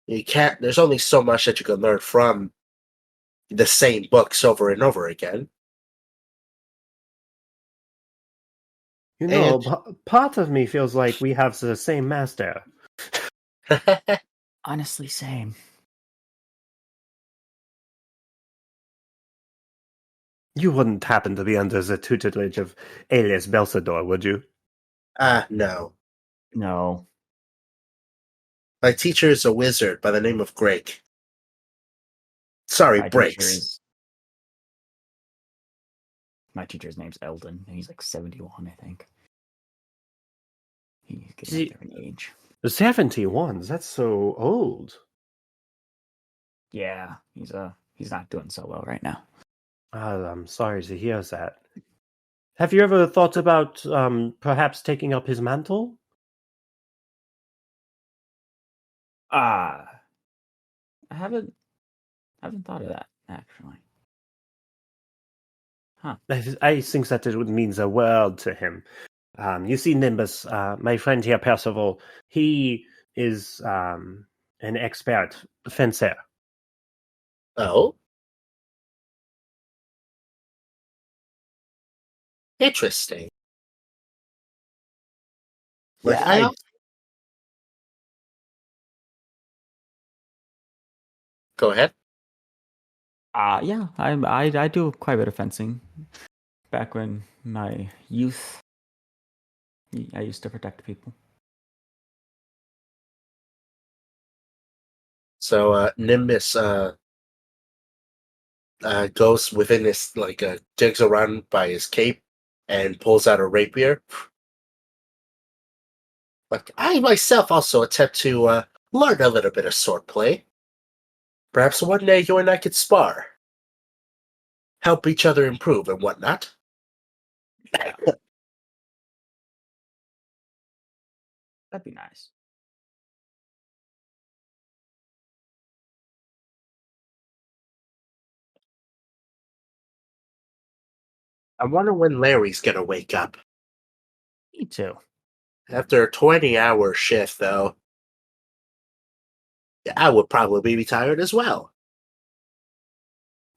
Speaker 3: You can't. There's only so much that you can learn from the same books over and over again. And
Speaker 6: Part of me feels like we have the same master.
Speaker 4: Honestly, same.
Speaker 6: You wouldn't happen to be under the tutelage of Alias Belsador, would you?
Speaker 3: No.
Speaker 4: No.
Speaker 3: My teacher is a wizard by the name of Greg. Sorry,
Speaker 4: My
Speaker 3: Breaks.
Speaker 4: teacher's name's Eldon, and he's like 71, I think. He's getting
Speaker 6: See-
Speaker 4: up there in age.
Speaker 6: 71? That's so old.
Speaker 4: Yeah, he's not doing so well right now.
Speaker 6: I'm sorry to hear that. Have you ever thought about perhaps taking up his mantle?
Speaker 4: I haven't thought of that, actually. Huh.
Speaker 6: I think that it would mean the world to him. You see, Nimbus, my friend here, Percival, he is an expert fencer.
Speaker 3: Oh? Interesting. Like,
Speaker 4: Yeah,
Speaker 3: Go ahead.
Speaker 4: Yeah, I do quite a bit of fencing. Back when my youth, I used to protect people.
Speaker 3: So Nimbus goes within his digs around by his cape and pulls out a rapier. Like I myself also attempt to learn a little bit of swordplay. Perhaps one day you and I could spar, help each other improve and whatnot.
Speaker 4: That'd be nice.
Speaker 3: I wonder when Larry's gonna wake up.
Speaker 4: Me too.
Speaker 3: After a 20-hour shift, though, I would probably be tired as well.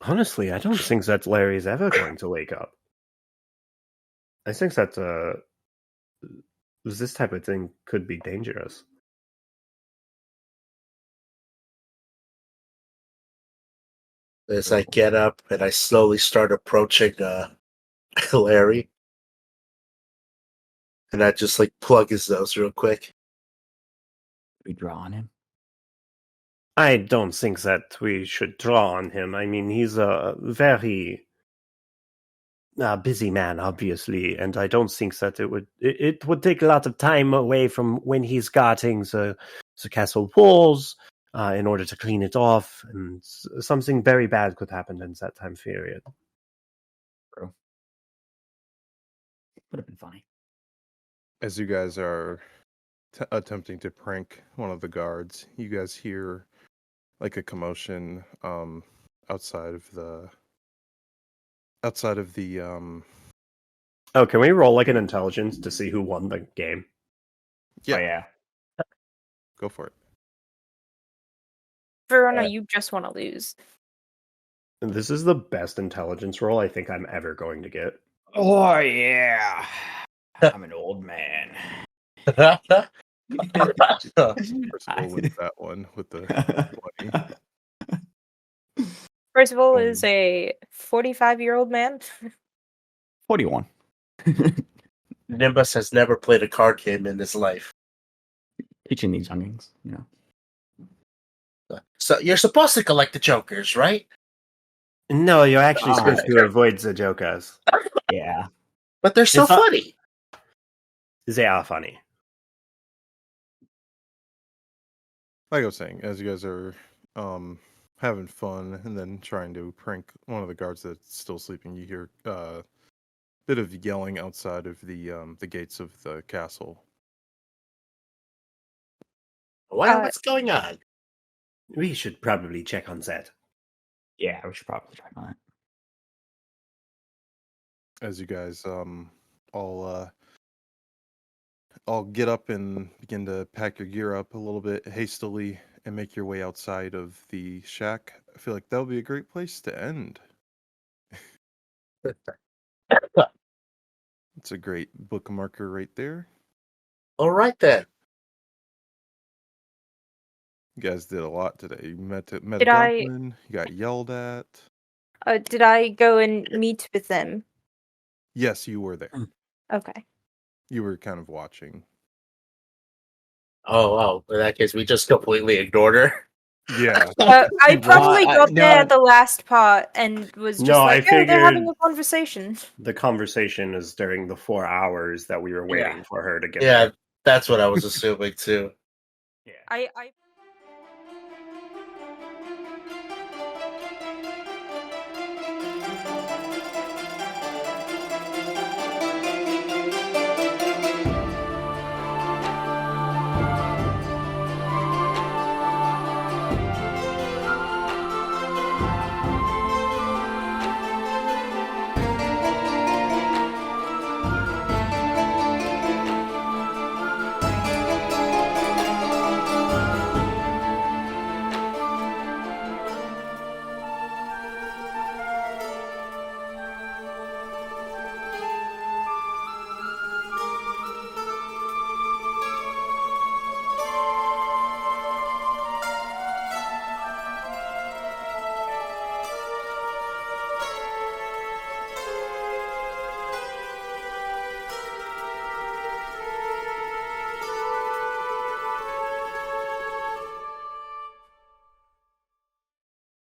Speaker 6: Honestly, I don't think that Larry's ever going to wake up. I think that this type of thing could be dangerous.
Speaker 3: As I get up and I slowly start approaching Larry, and I just plug his nose real quick.
Speaker 4: We draw on him.
Speaker 6: I don't think that we should draw on him. I mean, he's a very busy man, obviously, and I don't think that it would take a lot of time away from when he's guarding the castle walls in order to clean it off, and something very bad could happen in that time period.
Speaker 4: Bro. Would have been funny.
Speaker 2: As you guys are attempting to prank one of the guards, you guys hear like a commotion outside of the
Speaker 6: Oh, can we roll an intelligence to see who won the game?
Speaker 2: Yeah.
Speaker 4: Oh, yeah.
Speaker 2: Go for it.
Speaker 5: Verona, you just want to lose.
Speaker 6: This is the best intelligence roll I think I'm ever going to get.
Speaker 4: Oh, yeah. I'm an old man.
Speaker 2: Percival wins that one with the 20.
Speaker 5: Percival is a 45-year-old man.
Speaker 4: 41.
Speaker 3: Nimbus has never played a card game in his life.
Speaker 4: Teaching these youngings, you know.
Speaker 3: So you're supposed to collect the jokers, right?
Speaker 6: No, you're actually supposed to avoid the jokers.
Speaker 4: Yeah.
Speaker 3: But they're so funny.
Speaker 6: They are funny.
Speaker 2: Like I was saying, as you guys are having fun and then trying to prank one of the guards that's still sleeping, you hear a bit of yelling outside of the gates of the castle.
Speaker 3: What's going on?
Speaker 6: We should probably check on that.
Speaker 4: Yeah, we should probably check on it.
Speaker 2: As you guys all get up and begin to pack your gear up a little bit hastily and make your way outside of the shack. I feel like that would be a great place to end. It's a great bookmarker right there.
Speaker 3: All right then.
Speaker 2: You guys did a lot today. You met a
Speaker 5: Did I-
Speaker 2: goblin. You got yelled at.
Speaker 5: Did I go and meet with them?
Speaker 2: Yes, you were there.
Speaker 5: Okay.
Speaker 2: You were kind of watching.
Speaker 3: Oh, in that case, we just completely ignored her.
Speaker 2: Yeah.
Speaker 5: I probably
Speaker 4: Well,
Speaker 5: got there
Speaker 4: no.
Speaker 5: at the last part and was just
Speaker 6: No,
Speaker 5: like,
Speaker 6: I
Speaker 5: oh, they're having
Speaker 6: figured-
Speaker 5: a conversation.
Speaker 6: The conversation is during the 4 hours that we were waiting
Speaker 3: Yeah.
Speaker 6: for her to get
Speaker 3: Yeah,
Speaker 6: there.
Speaker 3: that's what I was assuming too.
Speaker 4: Yeah.
Speaker 5: I